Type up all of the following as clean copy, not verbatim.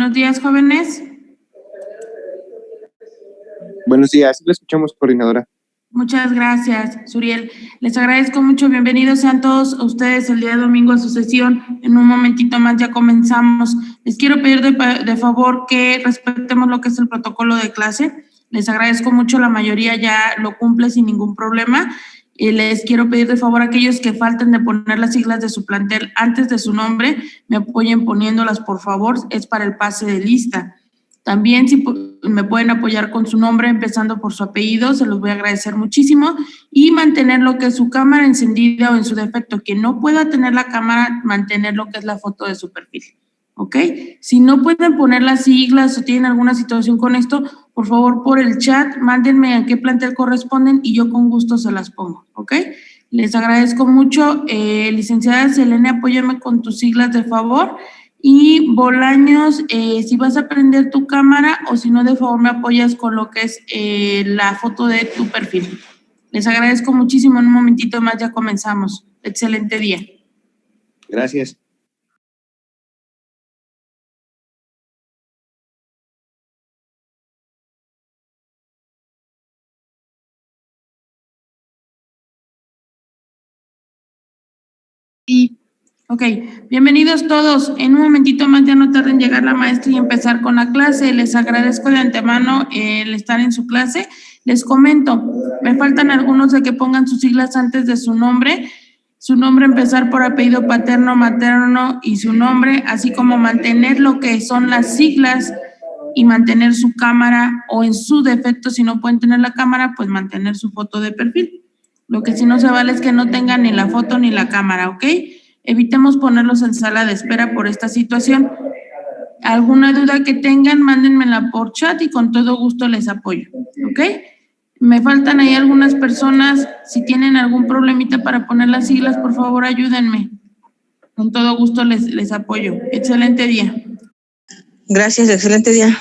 Buenos días, jóvenes. Buenos días, lo escuchamos, coordinadora. Muchas gracias, Suriel. Les agradezco mucho. Bienvenidos sean todos ustedes el día de domingo a su sesión. En un momentito más ya comenzamos. Les quiero pedir de favor que respetemos lo que es el protocolo de clase. Les agradezco mucho, la mayoría ya lo cumple sin ningún problema. Les quiero pedir de favor a aquellos que falten de poner las siglas de su plantel antes de su nombre, me apoyen poniéndolas, por favor. Es para el pase de lista. También si me pueden apoyar con su nombre, empezando por su apellido, se los voy a agradecer muchísimo. Y mantener lo que es su cámara encendida o en su defecto, quien no pueda tener la cámara, mantener lo que es la foto de su perfil. ¿Ok? Si no pueden poner las siglas o tienen alguna situación con esto, por favor, por el chat, mándenme a qué plantel corresponden y yo con gusto se las pongo. ¿Ok? Les agradezco mucho. Licenciada Selene, apóyame con tus siglas de favor. Y Bolaños, si vas a prender tu cámara o si no, de favor me apoyas con lo que es la foto de tu perfil. Les agradezco muchísimo. En un momentito más ya comenzamos. Excelente día. Gracias. Ok, bienvenidos todos. En un momentito más ya no tarden en llegar la maestra y empezar con la clase. Les agradezco de antemano el estar en su clase. Les comento, me faltan algunos de que pongan sus siglas antes de su nombre. Su nombre, empezar por apellido paterno, materno y su nombre, así como mantener lo que son las siglas y mantener su cámara, o en su defecto, si no pueden tener la cámara, pues mantener su foto de perfil. Lo que sí no se vale es que no tengan ni la foto ni la cámara, ¿ok? Evitemos ponerlos en sala de espera por esta situación. Alguna duda que tengan, mándenmela por chat y con todo gusto les apoyo, ¿ok? Me faltan ahí algunas personas. Si tienen algún problemita para poner las siglas, por favor ayúdenme. Con todo gusto les apoyo. Excelente día. Gracias, excelente día.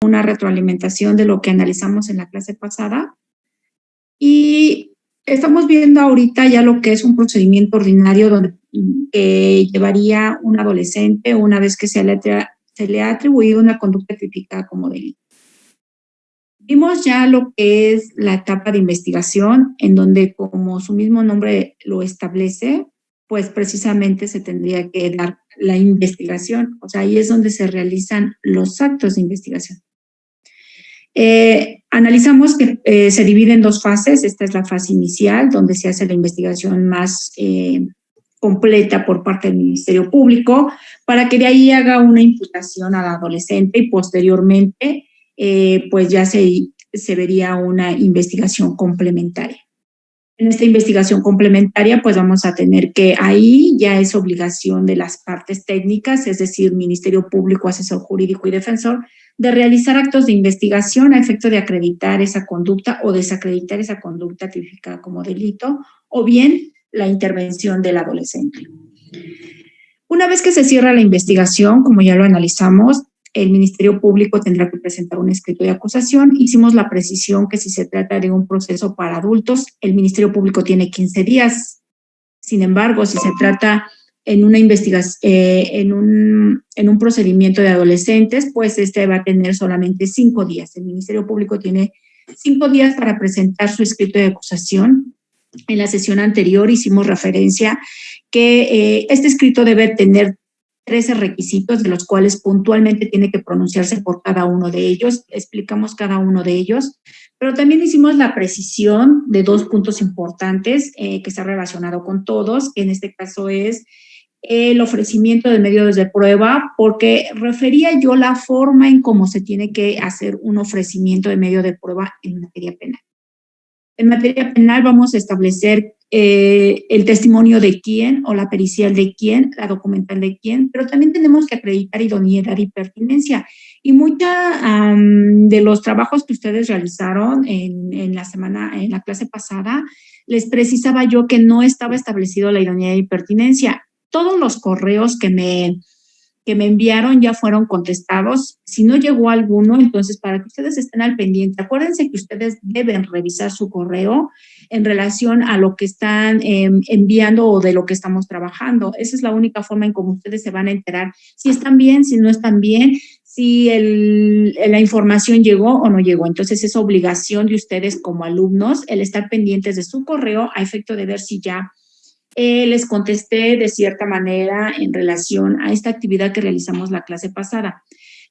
Una retroalimentación de lo que analizamos en la clase pasada y estamos viendo ahorita ya lo que es un procedimiento ordinario donde llevaría un adolescente una vez que se le ha atribuido una conducta tipificada como delito. Vimos ya lo que es la etapa de investigación, en donde, como su mismo nombre lo establece, pues precisamente se tendría que dar la investigación. O sea, ahí es donde se realizan los actos de investigación. Analizamos que se divide en dos fases. Esta es la fase inicial, donde se hace la investigación más completa por parte del Ministerio Público, para que de ahí haga una imputación al adolescente y posteriormente pues ya se vería una investigación complementaria. En esta investigación complementaria, pues vamos a tener que ahí ya es obligación de las partes técnicas, es decir, Ministerio Público, asesor jurídico y defensor, de realizar actos de investigación a efecto de acreditar esa conducta o desacreditar esa conducta tipificada como delito, o bien la intervención del adolescente. Una vez que se cierra la investigación, como ya lo analizamos, el Ministerio Público tendrá que presentar un escrito de acusación. Hicimos la precisión que si se trata de un proceso para adultos, el Ministerio Público tiene 15 días. Sin embargo, si se trata en una investigación, en un procedimiento de adolescentes, pues este va a tener solamente 5 días. El Ministerio Público tiene 5 días para presentar su escrito de acusación. En la sesión anterior hicimos referencia que este escrito debe tener 13 requisitos, de los cuales puntualmente tiene que pronunciarse por cada uno de ellos. Explicamos cada uno de ellos, pero también hicimos la precisión de 2 puntos importantes que está relacionado con todos, que en este caso es el ofrecimiento de medios de prueba, porque refería yo la forma en cómo se tiene que hacer un ofrecimiento de medio de prueba en materia penal. En materia penal vamos a establecer el testimonio de quién o la pericial de quién, la documental de quién, pero también tenemos que acreditar idoneidad y pertinencia. Y mucha de los trabajos que ustedes realizaron en la clase pasada, les precisaba yo que no estaba establecido la idoneidad y pertinencia. Todos los correos que me enviaron ya fueron contestados. Si no llegó alguno, entonces para que ustedes estén al pendiente, acuérdense que ustedes deben revisar su correo en relación a lo que están enviando o de lo que estamos trabajando. Esa es la única forma en cómo ustedes se van a enterar si están bien, si no están bien, si la información llegó o no llegó. Entonces es obligación de ustedes como alumnos el estar pendientes de su correo a efecto de ver si ya les contesté de cierta manera en relación a esta actividad que realizamos la clase pasada.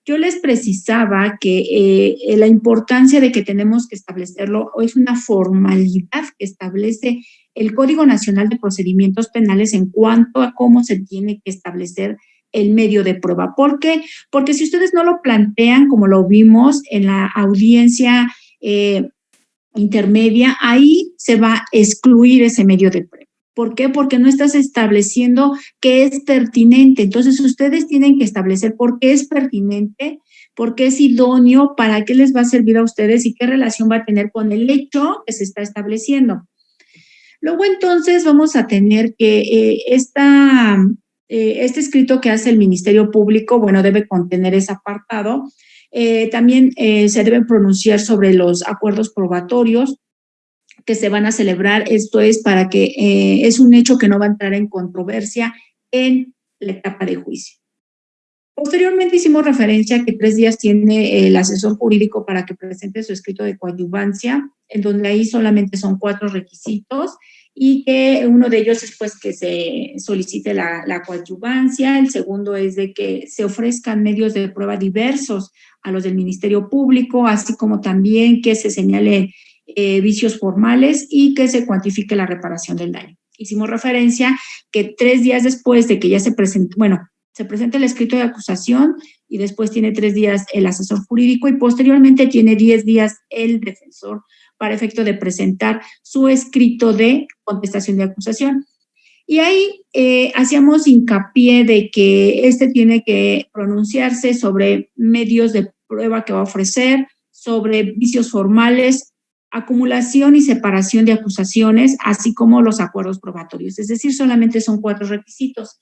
Yo les precisaba que la importancia de que tenemos que establecerlo es una formalidad que establece el Código Nacional de Procedimientos Penales en cuanto a cómo se tiene que establecer el medio de prueba. ¿Por qué? Porque si ustedes no lo plantean, como lo vimos en la audiencia intermedia, ahí se va a excluir ese medio de prueba. ¿Por qué? Porque no estás estableciendo que es pertinente. Entonces, ustedes tienen que establecer por qué es pertinente, por qué es idóneo, para qué les va a servir a ustedes y qué relación va a tener con el hecho que se está estableciendo. Luego, entonces, vamos a tener que este escrito que hace el Ministerio Público, bueno, debe contener ese apartado. También se deben pronunciar sobre los acuerdos probatorios que se van a celebrar. Esto es para que es un hecho que no va a entrar en controversia en la etapa de juicio. Posteriormente hicimos referencia a que 3 días tiene el asesor jurídico para que presente su escrito de coadyuvancia, en donde ahí solamente son 4 requisitos y que uno de ellos es pues que se solicite la coadyuvancia. El segundo es de que se ofrezcan medios de prueba diversos a los del Ministerio Público, así como también que se señale vicios formales y que se cuantifique la reparación del daño. Hicimos referencia que 3 días después de que ya se presente el escrito de acusación y después tiene 3 días el asesor jurídico y posteriormente tiene 10 días el defensor para efecto de presentar su escrito de contestación de acusación. Y ahí hacíamos hincapié de que tiene que pronunciarse sobre medios de prueba que va a ofrecer, sobre vicios formales, acumulación y separación de acusaciones, así como los acuerdos probatorios. Es decir, solamente son 4 requisitos.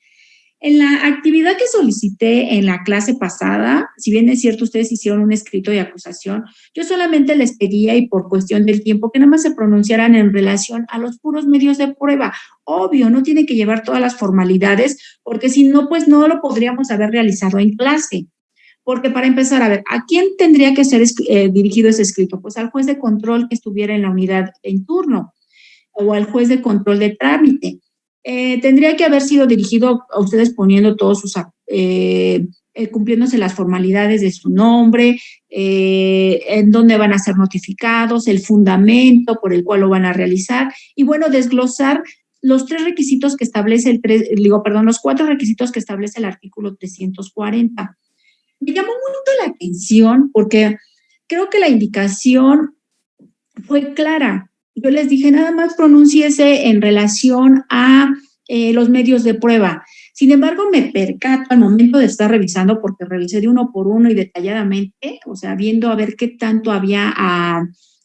En la actividad que solicité en la clase pasada, si bien es cierto, ustedes hicieron un escrito de acusación, yo solamente les pedía, y por cuestión del tiempo, que nada más se pronunciaran en relación a los puros medios de prueba. Obvio, no tiene que llevar todas las formalidades, porque si no, pues no lo podríamos haber realizado en clase. Porque para empezar, a ver, ¿a quién tendría que ser dirigido ese escrito? Pues al juez de control que estuviera en la unidad en turno o al juez de control de trámite. Tendría que haber sido dirigido a ustedes poniendo todos sus, cumpliéndose las formalidades de su nombre, en dónde van a ser notificados, el fundamento por el cual lo van a realizar y bueno, desglosar los 3 requisitos que establece los 4 requisitos que establece el artículo 340. Me llamó mucho la atención porque creo que la indicación fue clara. Yo les dije, nada más pronúnciese en relación a los medios de prueba. Sin embargo, me percato al momento de estar revisando, porque revisé de uno por uno y detalladamente, o sea, viendo a ver qué tanto había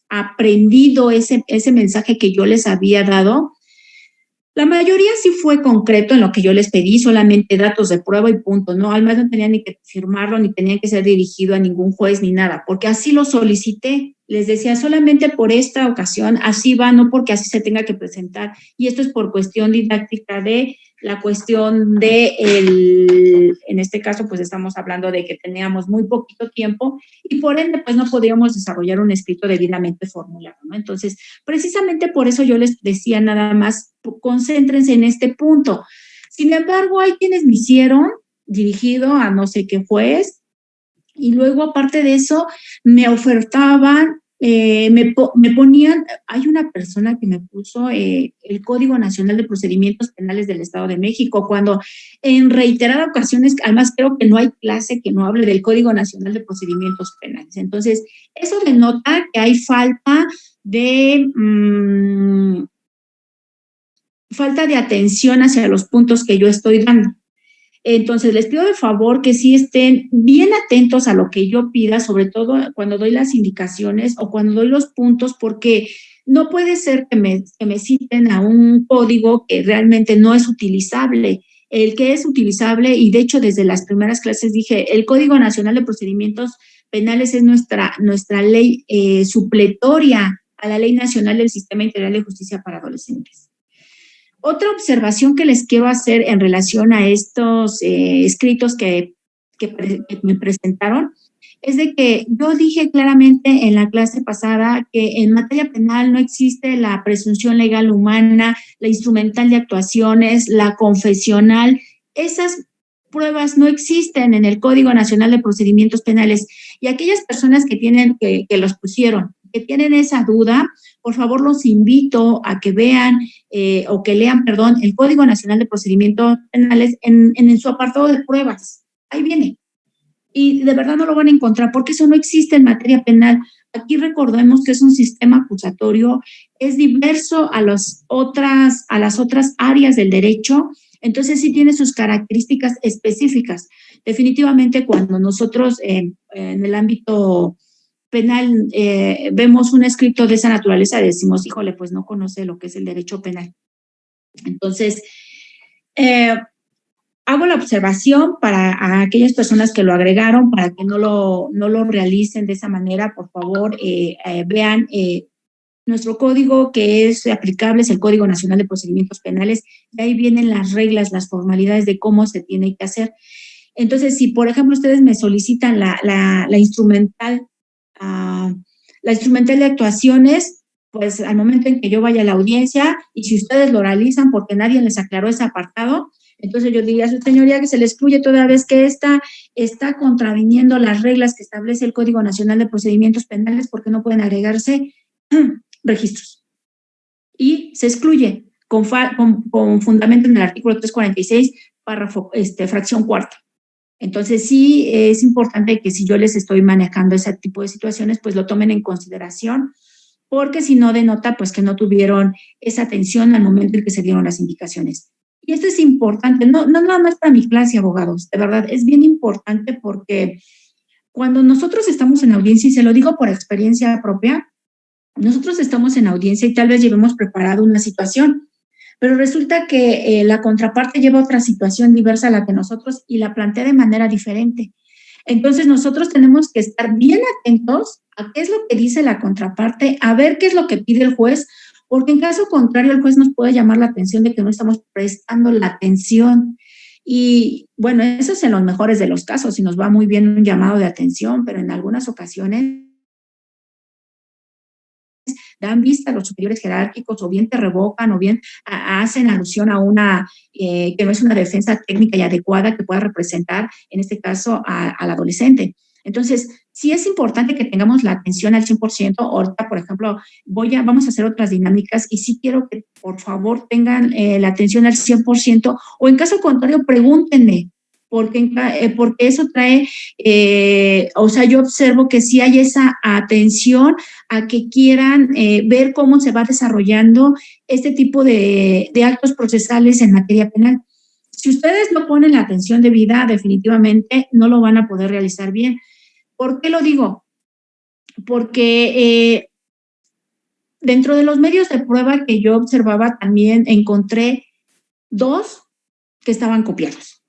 aprendido ese mensaje que yo les había dado. La mayoría sí fue concreto en lo que yo les pedí, solamente datos de prueba y punto, ¿no? Además no tenían ni que firmarlo, ni tenían que ser dirigido a ningún juez ni nada, porque así lo solicité. Les decía, solamente por esta ocasión, así va, no porque así se tenga que presentar. Y esto es por cuestión didáctica de la cuestión en este caso, pues estamos hablando de que teníamos muy poquito tiempo y por ende, pues no podíamos desarrollar un escrito debidamente formulado, ¿no? Entonces, precisamente por eso yo les decía nada más, concéntrense en este punto. Sin embargo, hay quienes me hicieron dirigido a no sé qué juez y luego, aparte de eso, me ofertaban, me ponían, hay una persona que me puso el Código Nacional de Procedimientos Penales del Estado de México, cuando en reiteradas ocasiones, además creo que no hay clase que no hable del Código Nacional de Procedimientos Penales. Entonces, eso denota que hay falta de atención hacia los puntos que yo estoy dando. Entonces, les pido de favor que sí estén bien atentos a lo que yo pida, sobre todo cuando doy las indicaciones o cuando doy los puntos, porque no puede ser que me citen a un código que realmente no es utilizable. El que es utilizable, y de hecho desde las primeras clases dije, el Código Nacional de Procedimientos Penales es nuestra ley supletoria a la Ley Nacional del Sistema Integral de Justicia para Adolescentes. Otra observación que les quiero hacer en relación a estos escritos que me presentaron es de que yo dije claramente en la clase pasada que en materia penal no existe la presunción legal humana, la instrumental de actuaciones, la confesional. Esas pruebas no existen en el Código Nacional de Procedimientos Penales. Y aquellas personas que los pusieron, que tienen esa duda, por favor los invito a que vean o que lean, el Código Nacional de Procedimientos Penales en su apartado de pruebas. Ahí viene. Y de verdad no lo van a encontrar porque eso no existe en materia penal. Aquí recordemos que es un sistema acusatorio, es diverso a las otras áreas del derecho, entonces sí tiene sus características específicas. Definitivamente cuando nosotros en el ámbito penal vemos un escrito de esa naturaleza, decimos, híjole, pues no conoce lo que es el derecho penal. Entonces, hago la observación para aquellas personas que lo agregaron, para que no lo realicen de esa manera, por favor, vean nuestro código que es aplicable, es el Código Nacional de Procedimientos Penales, y ahí vienen las reglas, las formalidades de cómo se tiene que hacer. Entonces, si por ejemplo ustedes me solicitan la instrumental de actuaciones, pues al momento en que yo vaya a la audiencia, y si ustedes lo realizan porque nadie les aclaró ese apartado, entonces yo diría a su señoría que se le excluye toda vez que está contraviniendo las reglas que establece el Código Nacional de Procedimientos Penales porque no pueden agregarse registros. Y se excluye con fundamento en el artículo 346, párrafo, fracción cuarta. Entonces, sí es importante que si yo les estoy manejando ese tipo de situaciones, pues lo tomen en consideración, porque si no denota, pues que no tuvieron esa atención al momento en que se dieron las indicaciones. Y esto es importante, no nada más para mi clase, abogados, de verdad, es bien importante porque cuando nosotros estamos en audiencia, y se lo digo por experiencia propia, nosotros estamos en audiencia y tal vez llevemos preparado una situación, pero resulta que la contraparte lleva otra situación diversa a la que nosotros y la plantea de manera diferente. Entonces, nosotros tenemos que estar bien atentos a qué es lo que dice la contraparte, a ver qué es lo que pide el juez, porque en caso contrario, el juez nos puede llamar la atención de que no estamos prestando la atención. Y bueno, eso es en los mejores de los casos, y nos va muy bien un llamado de atención, pero en algunas ocasiones dan vista a los superiores jerárquicos, o bien te revocan, o bien hacen alusión a una que no es una defensa técnica y adecuada que pueda representar, en este caso, al adolescente. Entonces, sí es importante que tengamos la atención al 100%. Ahorita, por ejemplo, vamos a hacer otras dinámicas y sí quiero que, por favor, tengan la atención al 100%, o en caso contrario, pregúntenme, porque eso trae, yo observo que sí hay esa atención a que quieran ver cómo se va desarrollando este tipo de actos procesales en materia penal. Si ustedes no ponen la atención debida, definitivamente no lo van a poder realizar bien. ¿Por qué lo digo? Porque dentro de los medios de prueba que yo observaba también encontré 2 que estaban copiados.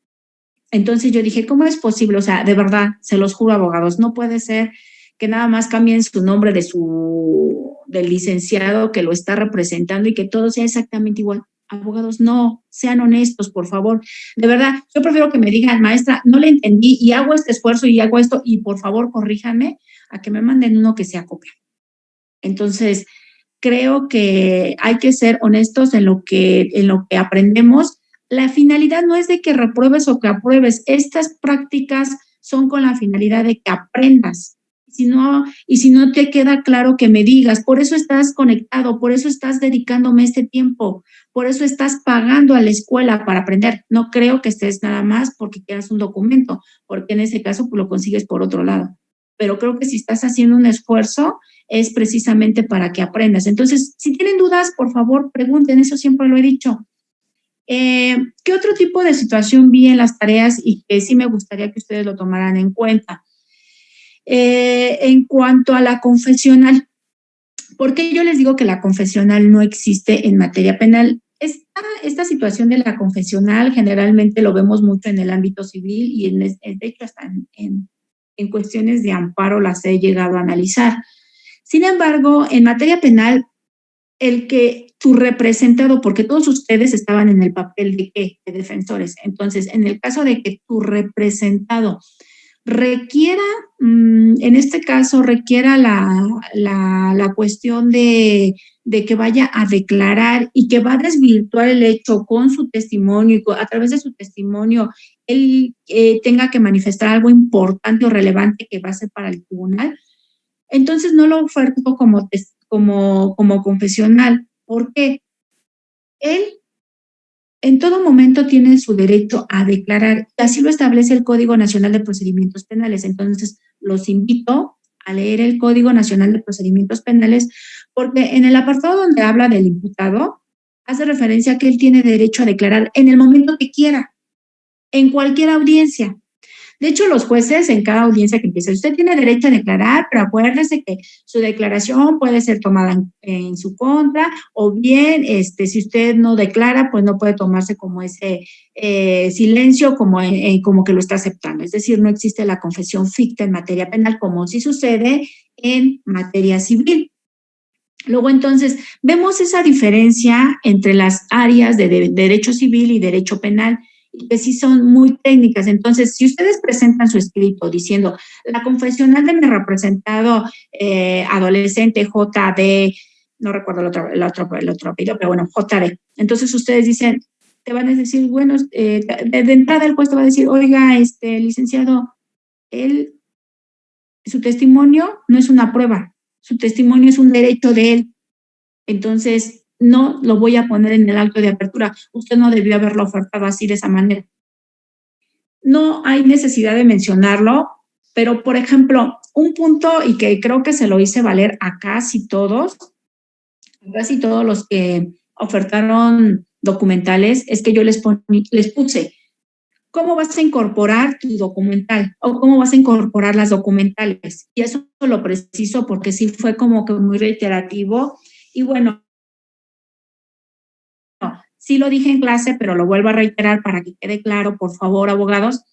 Entonces yo dije, ¿cómo es posible? O sea, de verdad, se los juro, abogados, no puede ser que nada más cambien su nombre del licenciado que lo está representando y que todo sea exactamente igual. Abogados, no, sean honestos, por favor. De verdad, yo prefiero que me digan, maestra, no le entendí y hago este esfuerzo y hago esto y por favor corríjanme, a que me manden uno que sea copia. Entonces, creo que hay que ser honestos en lo que aprendemos. La finalidad no es de que repruebes o que apruebes. Estas prácticas son con la finalidad de que aprendas. Y si no te queda claro, que me digas. Por eso estás conectado, por eso estás dedicándome este tiempo, por eso estás pagando a la escuela para aprender. No creo que estés nada más porque quieras un documento, porque en ese caso pues, lo consigues por otro lado. Pero creo que si estás haciendo un esfuerzo, es precisamente para que aprendas. Entonces, si tienen dudas, por favor, pregunten, eso siempre lo he dicho. ¿Qué otro tipo de situación vi en las tareas y que sí me gustaría que ustedes lo tomaran en cuenta? En cuanto a la confesional, ¿por qué yo les digo que la confesional no existe en materia penal? Esta situación de la confesional generalmente lo vemos mucho en el ámbito civil y de hecho hasta en cuestiones de amparo las he llegado a analizar. Sin embargo, en materia penal, el que tu representado, porque todos ustedes estaban en el papel de ¿qué? De defensores. Entonces, en el caso de que tu representado requiera, en este caso, requiera la cuestión de que vaya a declarar y que va a desvirtuar el hecho con su testimonio y a través de su testimonio él tenga que manifestar algo importante o relevante que va a ser para el tribunal, entonces no lo oferto como confesional. ¿Por qué? Él en todo momento tiene su derecho a declarar, así lo establece el Código Nacional de Procedimientos Penales. Entonces, los invito a leer el Código Nacional de Procedimientos Penales, porque en el apartado donde habla del imputado, hace referencia a que él tiene derecho a declarar en el momento que quiera, en cualquier audiencia. De hecho, los jueces en cada audiencia que empiece, usted tiene derecho a declarar, pero acuérdese que su declaración puede ser tomada en su contra, o bien, si usted no declara, pues no puede tomarse como ese silencio, como que lo está aceptando. Es decir, no existe la confesión ficta en materia penal, como sí sucede en materia civil. Luego, entonces, vemos esa diferencia entre las áreas de derecho civil y derecho penal, que sí son muy técnicas. Entonces, si ustedes presentan su escrito diciendo la confesional de mi representado adolescente JD, no recuerdo el otro apellido, pero bueno, JD. Entonces, ustedes dicen, te van a decir, bueno, de entrada el juez te va a decir, oiga, licenciado, su testimonio no es una prueba, su testimonio es un derecho de él. Entonces, no lo voy a poner en el acto de apertura. Usted no debió haberlo ofertado así, de esa manera. No hay necesidad de mencionarlo, pero, por ejemplo, un punto, y que creo que se lo hice valer a casi todos los que ofertaron documentales, es que yo les puse, ¿cómo vas a incorporar tu documental? O ¿cómo vas a incorporar las documentales? Y eso lo preciso porque sí fue como que muy reiterativo. Y bueno, sí lo dije en clase, pero lo vuelvo a reiterar para que quede claro, por favor, abogados.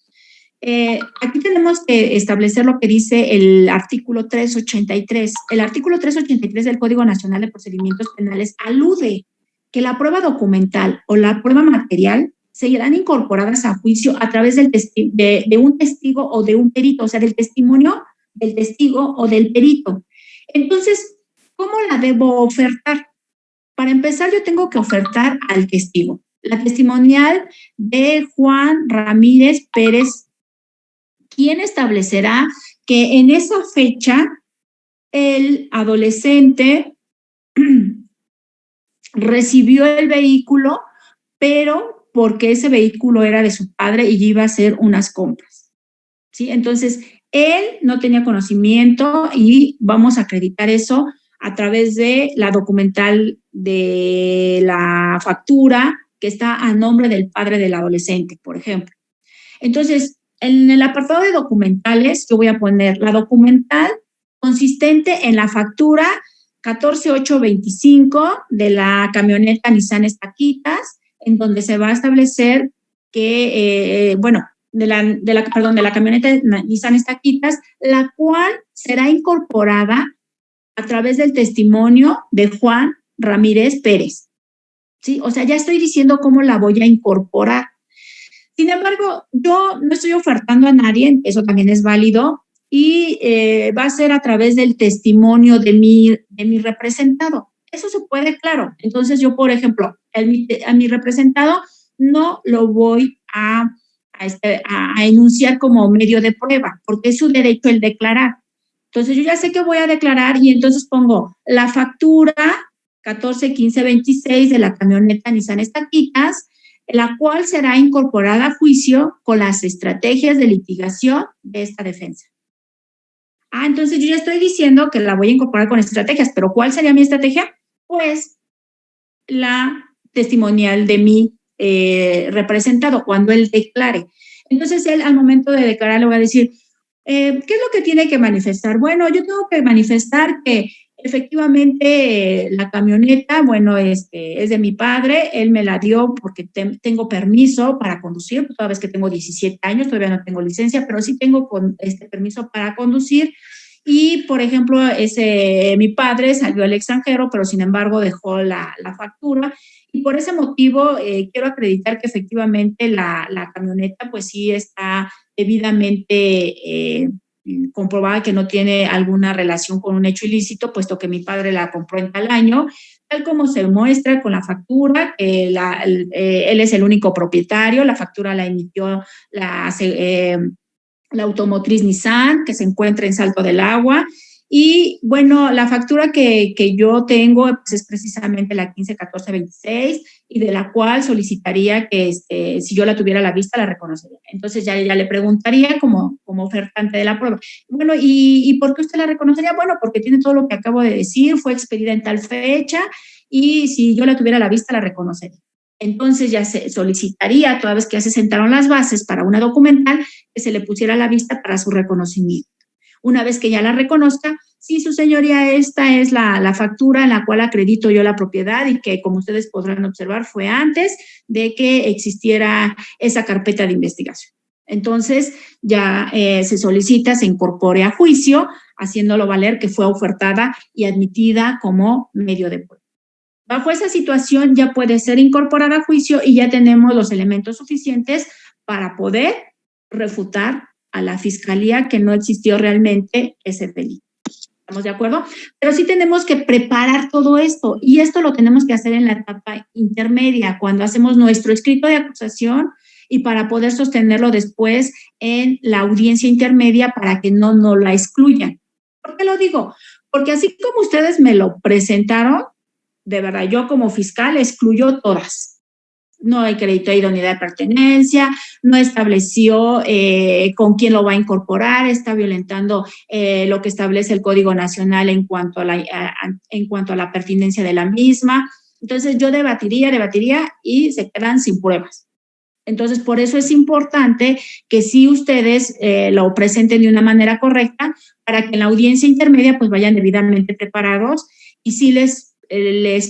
Aquí tenemos que establecer lo que dice el artículo 383. El artículo 383 del Código Nacional de Procedimientos Penales alude que la prueba documental o la prueba material serán incorporadas a juicio a través de un testigo o de un perito, o sea, del testimonio del testigo o del perito. Entonces, ¿cómo la debo ofertar? Para empezar, yo tengo que ofertar al testigo. La testimonial de Juan Ramírez Pérez, quien establecerá que en esa fecha el adolescente recibió el vehículo, pero porque ese vehículo era de su padre y iba a hacer unas compras, ¿sí? Entonces, él no tenía conocimiento y vamos a acreditar eso a través de la documental de la factura que está a nombre del padre del adolescente, por ejemplo. Entonces, en el apartado de documentales, yo voy a poner la documental consistente en la factura 14825 de la camioneta Nissan Estaquitas, en donde se va a establecer que, de la camioneta Nissan Estaquitas, la cual será incorporada a través del testimonio de Juan Ramírez Pérez. ¿Sí? O sea, ya estoy diciendo cómo la voy a incorporar. Sin embargo, yo no estoy ofertando a nadie, eso también es válido, y va a ser a través del testimonio de mi representado. Eso se puede, claro. Entonces, yo, por ejemplo, a mi representado no lo voy a enunciar como medio de prueba, porque es su derecho el declarar. Entonces, yo ya sé que voy a declarar y entonces pongo la factura 141526 de la camioneta Nissan Estaquitas, la cual será incorporada a juicio con las estrategias de litigación de esta defensa. Entonces yo ya estoy diciendo que la voy a incorporar con estrategias, pero ¿cuál sería mi estrategia? Pues la testimonial de mi representado, cuando él declare. Entonces él, al momento de declarar, le va a decir, ¿qué es lo que tiene que manifestar? Bueno, yo tengo que manifestar que efectivamente la camioneta, es de mi padre, él me la dio porque tengo permiso para conducir, toda vez que tengo 17 años, todavía no tengo licencia, pero sí tengo permiso para conducir. Y, por ejemplo, mi padre salió al extranjero, pero sin embargo dejó la factura. Y por ese motivo quiero acreditar que efectivamente la camioneta pues sí está debidamente comprobada, que no tiene alguna relación con un hecho ilícito, puesto que mi padre la compró en tal año, tal como se muestra con la factura, él es el único propietario, la factura la emitió la automotriz Nissan, que se encuentra en Salto del Agua. Y bueno, la factura que yo tengo pues, es precisamente la 151426 y de la cual solicitaría que si yo la tuviera a la vista la reconocería. Entonces ya le preguntaría como ofertante de la prueba. Bueno, ¿y por qué usted la reconocería? Bueno, porque tiene todo lo que acabo de decir, fue expedida en tal fecha y si yo la tuviera a la vista la reconocería. Entonces ya se solicitaría, toda vez que ya se sentaron las bases para una documental, que se le pusiera a la vista para su reconocimiento. Una vez que ya la reconozca, sí, su señoría, esta es la factura en la cual acredito yo la propiedad y que, como ustedes podrán observar, fue antes de que existiera esa carpeta de investigación. Entonces, ya se solicita, se incorpore a juicio, haciéndolo valer que fue ofertada y admitida como medio de prueba. Bajo esa situación ya puede ser incorporada a juicio y ya tenemos los elementos suficientes para poder refutar a la fiscalía que no existió realmente ese delito. ¿Estamos de acuerdo? Pero sí tenemos que preparar todo esto y esto lo tenemos que hacer en la etapa intermedia, cuando hacemos nuestro escrito de acusación y para poder sostenerlo después en la audiencia intermedia para que no nos la excluyan. ¿Por qué lo digo? Porque así como ustedes me lo presentaron, de verdad, yo como fiscal excluyo todas. No acreditó idoneidad de pertenencia, no estableció con quién lo va a incorporar, está violentando lo que establece el Código Nacional en cuanto a la pertinencia de la misma. Entonces, yo debatiría y se quedan sin pruebas. Entonces, por eso es importante que sí ustedes lo presenten de una manera correcta para que en la audiencia intermedia pues vayan debidamente preparados y sí les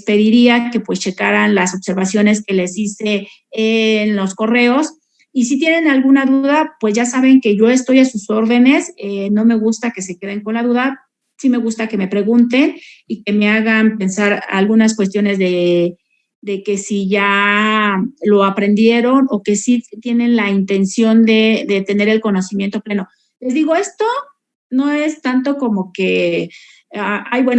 pediría que pues checaran las observaciones que les hice en los correos y si tienen alguna duda pues ya saben que yo estoy a sus órdenes, no me gusta que se queden con la duda, sí me gusta que me pregunten y que me hagan pensar algunas cuestiones de que si ya lo aprendieron o que sí tienen la intención de tener el conocimiento pleno. Les digo, esto no es tanto como que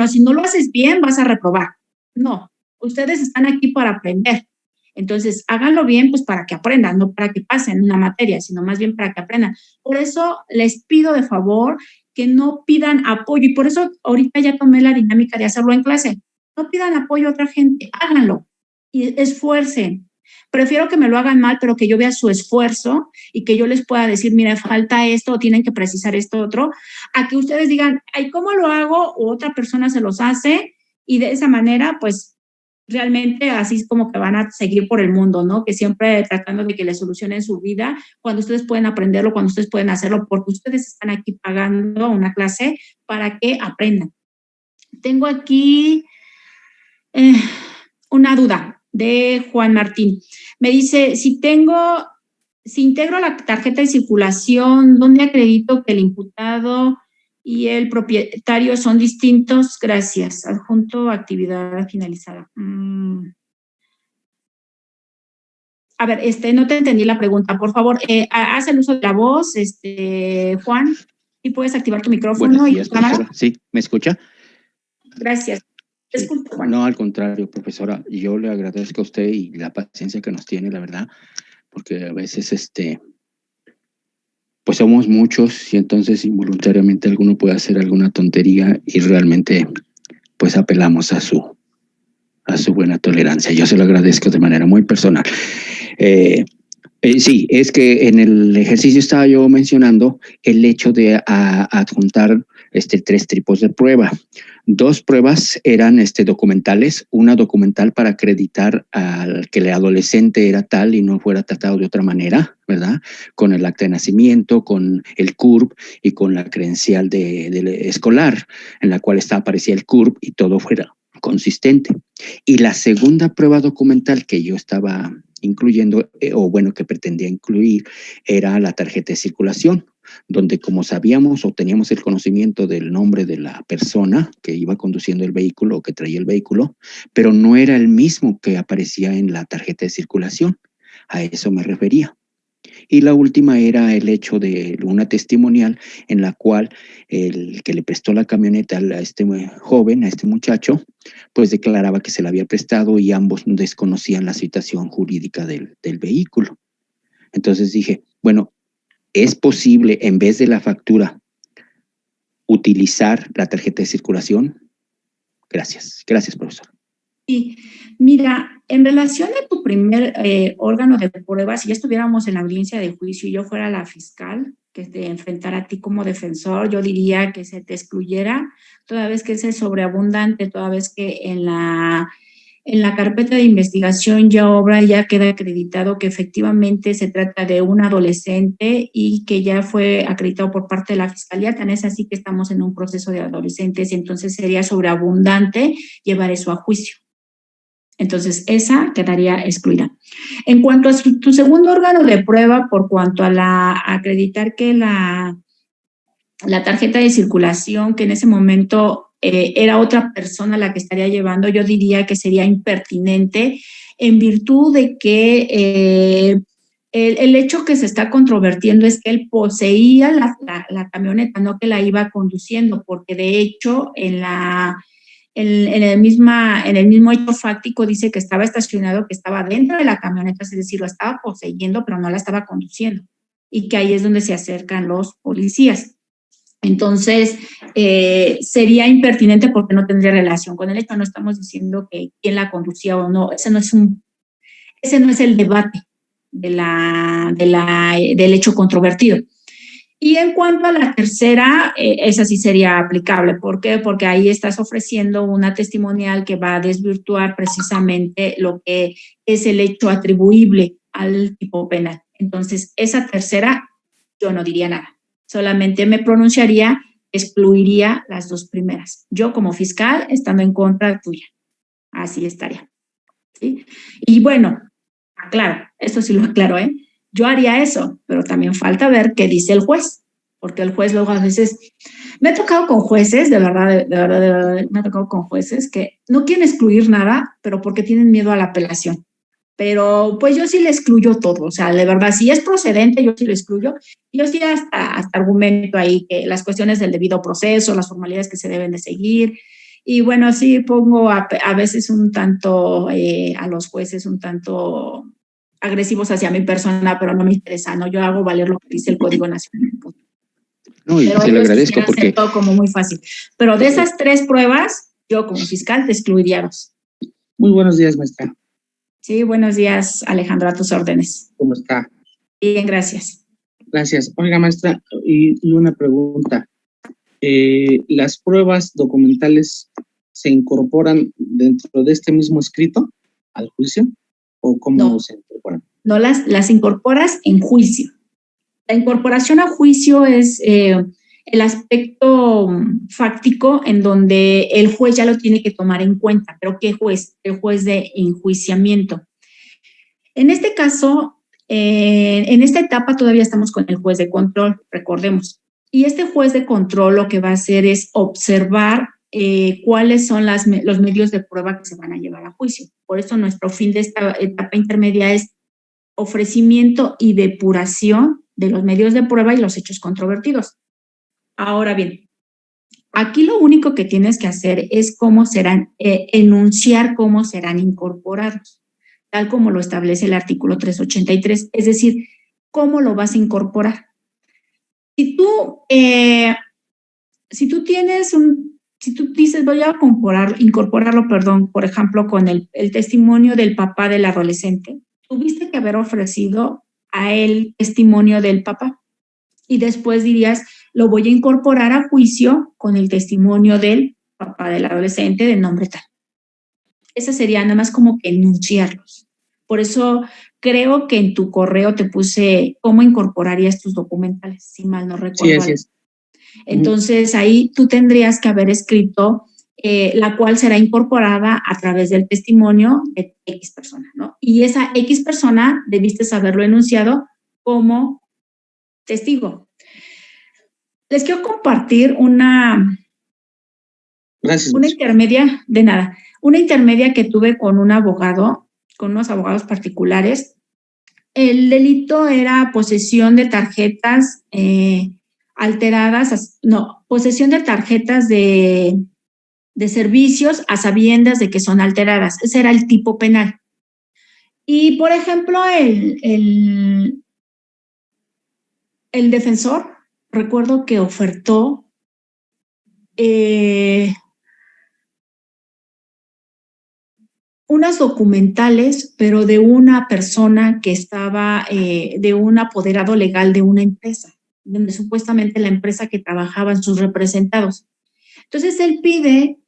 si no lo haces bien, vas a reprobar. No, ustedes están aquí para aprender. Entonces, háganlo bien, pues para que aprendan, no para que pasen una materia, sino más bien para que aprendan. Por eso les pido de favor que no pidan apoyo y por eso ahorita ya tomé la dinámica de hacerlo en clase. No pidan apoyo a otra gente, háganlo y esfuercen. Prefiero que me lo hagan mal, pero que yo vea su esfuerzo y que yo les pueda decir, mira, falta esto o tienen que precisar esto otro, a que ustedes digan, ay, ¿cómo lo hago? O otra persona se los hace y de esa manera, pues, realmente así es como que van a seguir por el mundo, ¿no? Que siempre tratando de que les solucionen su vida cuando ustedes pueden aprenderlo, cuando ustedes pueden hacerlo, porque ustedes están aquí pagando una clase para que aprendan. Tengo aquí una duda de Juan Martín. Me dice, si integro la tarjeta de circulación, ¿dónde acredito que el imputado y el propietario son distintos? Gracias. Adjunto actividad finalizada. A ver, no te entendí la pregunta. Por favor, haz el uso de la voz, Juan, y puedes activar tu micrófono. Buenos días, y tu cámara. profesora. Sí, ¿me escucha? Gracias. Sí. Disculpe, Juan. No, al contrario, profesora. Yo le agradezco a usted y la paciencia que nos tiene, la verdad, porque a veces, pues somos muchos y entonces involuntariamente alguno puede hacer alguna tontería y realmente, pues apelamos a su buena tolerancia. Yo se lo agradezco de manera muy personal. Sí, es que en el ejercicio estaba yo mencionando el hecho de adjuntar 3 tipos de prueba. 2 pruebas eran documentales, una documental para acreditar al que el adolescente era tal y no fuera tratado de otra manera, ¿verdad? Con el acta de nacimiento, con el CURP y con la credencial de escolar, en la cual aparecía el CURP y todo fuera consistente. Y la segunda prueba documental que yo estaba incluyendo, que pretendía incluir, era la tarjeta de circulación, donde como sabíamos o teníamos el conocimiento del nombre de la persona que iba conduciendo el vehículo o que traía el vehículo, pero no era el mismo que aparecía en la tarjeta de circulación. A eso me refería. Y la última era el hecho de una testimonial en la cual el que le prestó la camioneta a este joven, a este muchacho, pues declaraba que se la había prestado y ambos desconocían la situación jurídica del vehículo. Entonces dije, bueno, ¿es posible en vez de la factura utilizar la tarjeta de circulación? Gracias. Gracias, profesor. Sí, mira, en relación a tu primer órgano de prueba, si ya estuviéramos en la audiencia de juicio y yo fuera la fiscal que te enfrentara a ti como defensor, yo diría que se te excluyera, toda vez que ese es sobreabundante, toda vez que en la carpeta de investigación ya queda acreditado que efectivamente se trata de un adolescente y que ya fue acreditado por parte de la fiscalía, tan es así que estamos en un proceso de adolescentes y entonces sería sobreabundante llevar eso a juicio. Entonces, esa quedaría excluida. En cuanto a tu segundo órgano de prueba, por cuanto a acreditar que la tarjeta de circulación, que en ese momento era otra persona la que estaría llevando, yo diría que sería impertinente en virtud de que el hecho que se está controvertiendo es que él poseía la camioneta, no que la iba conduciendo, porque de hecho en el mismo hecho fáctico dice que estaba estacionado, que estaba dentro de la camioneta, es decir, lo estaba poseyendo, pero no la estaba conduciendo, y que ahí es donde se acercan los policías. Entonces, sería impertinente porque no tendría relación con el hecho. No estamos diciendo que quién la conducía o no. Ese no es el debate del hecho controvertido. Y en cuanto a la tercera, esa sí sería aplicable. ¿Por qué? Porque ahí estás ofreciendo una testimonial que va a desvirtuar precisamente lo que es el hecho atribuible al tipo penal. Entonces, esa tercera, yo no diría nada. Solamente me pronunciaría, excluiría las 2 primeras. Yo como fiscal, estando en contra tuya. Así estaría. ¿Sí? Y bueno, claro, esto sí lo aclaro, ¿eh? Yo haría eso, pero también falta ver qué dice el juez, porque el juez luego a veces, me ha tocado con jueces, de verdad, me ha tocado con jueces que no quieren excluir nada, pero porque tienen miedo a la apelación. Pero pues yo sí le excluyo todo, o sea, de verdad, si es procedente, yo sí lo excluyo. Yo sí hasta argumento ahí que las cuestiones del debido proceso, las formalidades que se deben de seguir, y bueno, sí pongo a veces un tanto a los jueces un tanto agresivos hacia mi persona, pero no me interesa, ¿no? Yo hago valer lo que dice el Código Nacional. No, y se lo agradezco porque... todo como muy fácil. Pero de esas 3 pruebas, yo como fiscal te excluiría 2. Muy buenos días, maestra. Sí, buenos días, Alejandro, a tus órdenes. ¿Cómo está? Bien, gracias. Gracias. Oiga, maestra, y una pregunta. ¿Las pruebas documentales se incorporan dentro de este mismo escrito al juicio? ¿O cómo No. se incorporan? No las incorporas en juicio. La incorporación a juicio es el aspecto fáctico en donde el juez ya lo tiene que tomar en cuenta. ¿Pero qué juez? El juez de enjuiciamiento. En este caso, en esta etapa todavía estamos con el juez de control, recordemos. Y este juez de control lo que va a hacer es observar cuáles son los medios de prueba que se van a llevar a juicio. Por eso nuestro fin de esta etapa intermedia es ofrecimiento y depuración de los medios de prueba y los hechos controvertidos. Ahora bien, aquí lo único que tienes que hacer es enunciar cómo serán incorporados, tal como lo establece el artículo 383, es decir, cómo lo vas a incorporar. Si tú dices, voy a incorporarlo, por ejemplo, con el testimonio del papá del adolescente, tuviste que haber ofrecido a él testimonio del papá. Y después dirías, lo voy a incorporar a juicio con el testimonio del papá del adolescente de nombre tal. Esa sería nada más como que enunciarlos. Por eso creo que en tu correo te puse cómo incorporarías tus documentales, si mal no recuerdo. Sí, así es. Entonces, ahí tú tendrías que haber escrito la cual será incorporada a través del testimonio de X persona, ¿no? Y esa X persona debiste haberlo enunciado como testigo. Les quiero compartir una intermedia, de nada, una intermedia que tuve con un abogado, con unos abogados particulares. El delito era posesión de tarjetas posesión de tarjetas de servicios a sabiendas de que son alteradas. Ese era el tipo penal. Y, por ejemplo, el defensor, recuerdo que ofertó unas documentales, pero de una persona que estaba, de un apoderado legal de una empresa, donde supuestamente la empresa que trabajaban sus representados. Entonces, él pide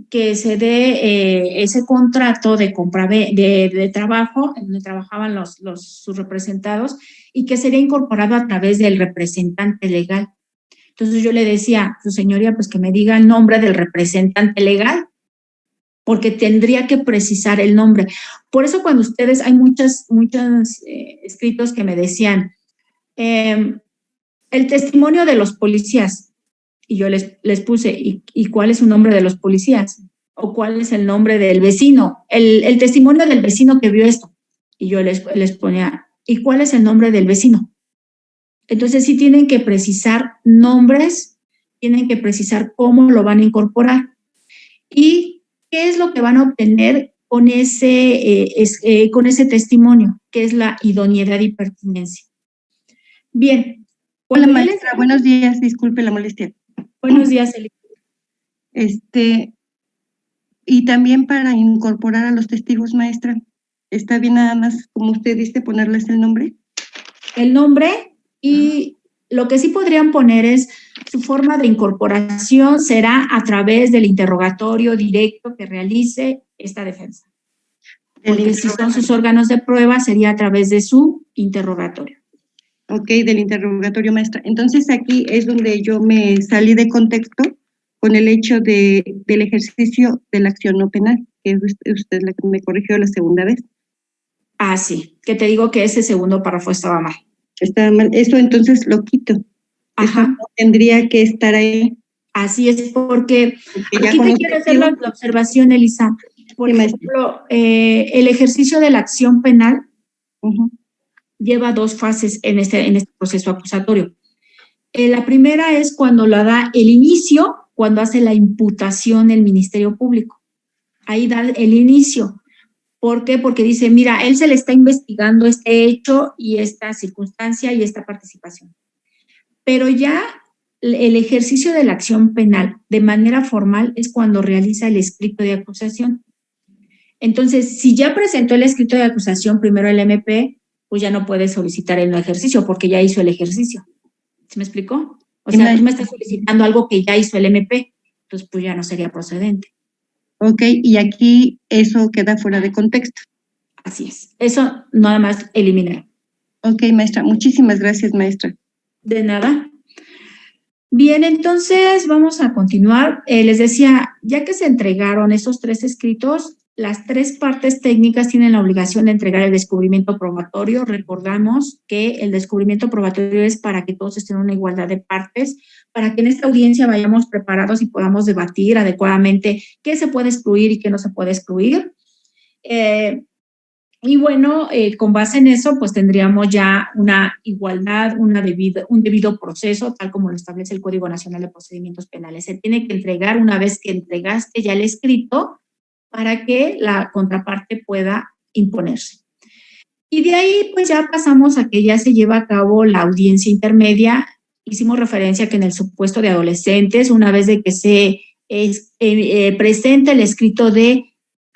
que se dé ese contrato de compra de trabajo, en donde trabajaban sus representados, y que sería incorporado a través del representante legal. Entonces yo le decía, su señoría, pues que me diga el nombre del representante legal, porque tendría que precisar el nombre. Por eso cuando ustedes, hay muchos escritos que me decían, el testimonio de los policías, y yo les puse, ¿y cuál es el nombre de los policías? ¿O cuál es el nombre del vecino? El testimonio del vecino que vio esto. Y yo les ponía, ¿y cuál es el nombre del vecino? Entonces sí tienen que precisar nombres, tienen que precisar cómo lo van a incorporar. Y qué es lo que van a obtener con ese testimonio, que es la idoneidad y pertinencia. Bien. Hola, maestra. Buenos días. Disculpe la molestia. Buenos días, Eli. Y también para incorporar a los testigos, maestra, ¿está bien nada más, como usted dice, ponerles el nombre? El nombre, y lo que sí podrían poner es su forma de incorporación será a través del interrogatorio directo que realice esta defensa. Porque si son sus órganos de prueba, sería a través de su interrogatorio. Ok, del interrogatorio, maestra. Entonces aquí es donde yo me salí de contexto con el hecho del ejercicio de la acción no penal, que es usted la que me corrigió la segunda vez. Ah, sí, que te digo que ese segundo párrafo estaba mal. Estaba mal. Eso entonces lo quito. Ajá. Eso no tendría que estar ahí. Así es, porque aquí te quiero hacer la observación, Elisa. Por ejemplo, el ejercicio de la acción penal lleva dos fases en este proceso acusatorio. La primera es cuando la da el inicio, cuando hace la imputación el Ministerio Público. Ahí da el inicio. ¿Por qué? Porque dice, mira, él se le está investigando este hecho y esta circunstancia y esta participación. Pero ya el ejercicio de la acción penal de manera formal es cuando realiza el escrito de acusación. Entonces, si ya presentó el escrito de acusación primero el MP, pues ya no puede solicitar el no ejercicio porque ya hizo el ejercicio. ¿Se me explicó? O sea, tú me estás solicitando algo que ya hizo el MP, entonces pues ya no sería procedente. Ok, y aquí eso queda fuera de contexto. Así es. Eso nada más eliminar. Ok, maestra. Muchísimas gracias, maestra. De nada. Bien. Bien, entonces vamos a continuar. Les decía, ya que se entregaron esos 3 escritos, las 3 partes técnicas tienen la obligación de entregar el descubrimiento probatorio. Recordamos que el descubrimiento probatorio es para que todos estén en una igualdad de partes, para que en esta audiencia vayamos preparados y podamos debatir adecuadamente qué se puede excluir y qué no se puede excluir. Y bueno, con base en eso, pues tendríamos ya una igualdad, un debido proceso, tal como lo establece el Código Nacional de Procedimientos Penales. Se tiene que entregar una vez que entregaste ya el escrito para que la contraparte pueda imponerse. Y de ahí, pues ya pasamos a que ya se lleva a cabo la audiencia intermedia. Hicimos referencia que en el supuesto de adolescentes, una vez de que se presenta el escrito de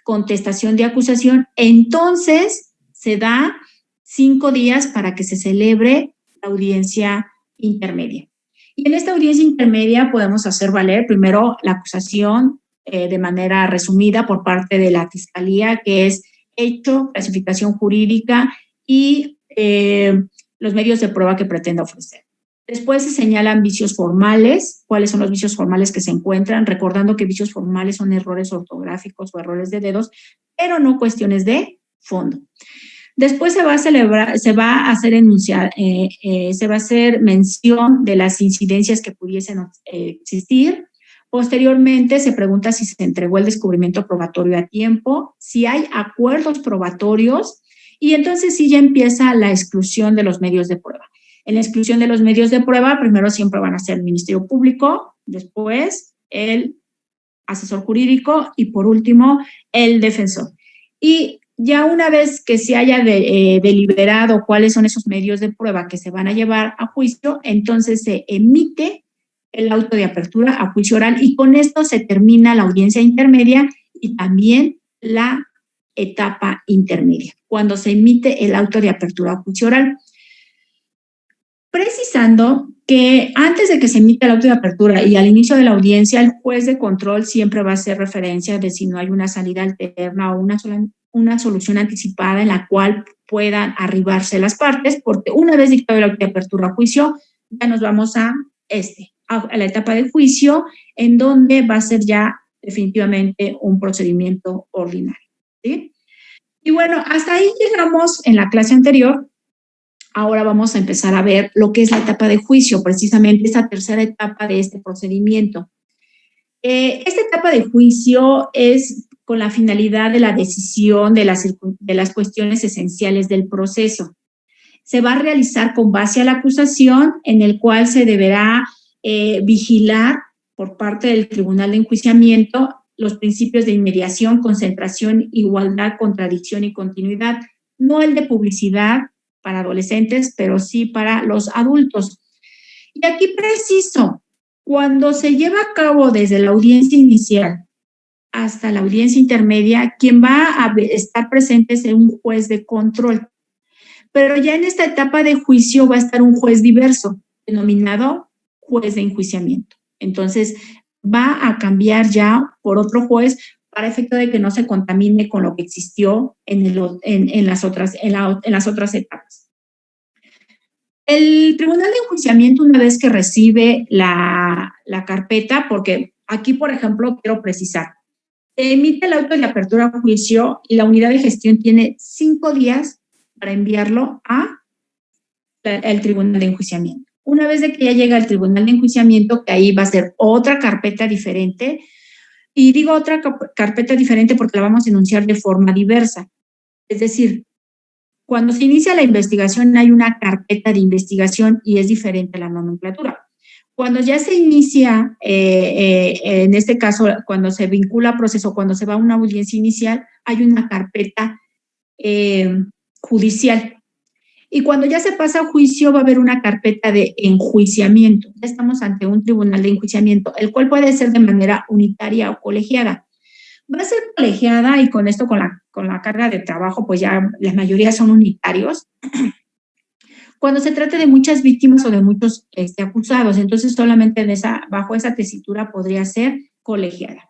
contestación de acusación, entonces se da 5 días para que se celebre la audiencia intermedia. Y en esta audiencia intermedia podemos hacer valer primero la acusación de manera resumida por parte de la Fiscalía, que es hecho, clasificación jurídica y los medios de prueba que pretenda ofrecer. Después se señalan vicios formales, cuáles son los vicios formales que se encuentran, recordando que vicios formales son errores ortográficos o errores de dedos, pero no cuestiones de fondo. Después se va a hacer mención de las incidencias que pudiesen existir. Posteriormente se pregunta si se entregó el descubrimiento probatorio a tiempo, si hay acuerdos probatorios, y entonces sí ya empieza la exclusión de los medios de prueba. En la exclusión de los medios de prueba, primero siempre van a ser el Ministerio Público, después el asesor jurídico y por último el defensor. Y ya una vez que se haya deliberado cuáles son esos medios de prueba que se van a llevar a juicio, entonces se emite el auto de apertura a juicio oral y con esto se termina la audiencia intermedia y también la etapa intermedia, cuando se emite el auto de apertura a juicio oral. Precisando que antes de que se emita el auto de apertura y al inicio de la audiencia, el juez de control siempre va a hacer referencia de si no hay una salida alterna o una solución anticipada en la cual puedan arribarse las partes, porque una vez dictado el auto de apertura a juicio, ya nos vamos a la etapa de juicio, en donde va a ser ya definitivamente un procedimiento ordinario, ¿sí? Y bueno, hasta ahí llegamos en la clase anterior. Ahora vamos a empezar a ver lo que es la etapa de juicio, precisamente esa tercera etapa de este procedimiento. Esta etapa de juicio es con la finalidad de la decisión de las cuestiones esenciales del proceso. Se va a realizar con base a la acusación, en el cual se deberá vigilar por parte del Tribunal de Enjuiciamiento los principios de inmediación, concentración, igualdad, contradicción y continuidad, no el de publicidad para adolescentes, pero sí para los adultos. Y aquí preciso, cuando se lleva a cabo desde la audiencia inicial hasta la audiencia intermedia, quien va a estar presente es un juez de control. Pero ya en esta etapa de juicio va a estar un juez diverso, denominado juez de enjuiciamiento. Entonces, va a cambiar ya por otro juez para efecto de que no se contamine con lo que existió en las otras etapas. El Tribunal de Enjuiciamiento, una vez que recibe la carpeta, porque aquí, por ejemplo, quiero precisar, emite el auto de apertura a juicio y la unidad de gestión tiene 5 días para enviarlo al Tribunal de Enjuiciamiento. Una vez de que ya llega al Tribunal de Enjuiciamiento, que ahí va a ser otra carpeta diferente, y digo otra carpeta diferente porque la vamos a enunciar de forma diversa. Es decir, cuando se inicia la investigación hay una carpeta de investigación y es diferente a la nomenclatura. Cuando ya se inicia, en este caso, cuando se vincula a proceso, cuando se va a una audiencia inicial, hay una carpeta judicial. Y cuando ya se pasa a juicio va a haber una carpeta de enjuiciamiento. Ya estamos ante un tribunal de enjuiciamiento, el cual puede ser de manera unitaria o colegiada. Va a ser colegiada y con esto, con la carga de trabajo, pues ya la mayoría son unitarios. Cuando se trate de muchas víctimas o de muchos acusados, entonces solamente bajo esa tesitura podría ser colegiada.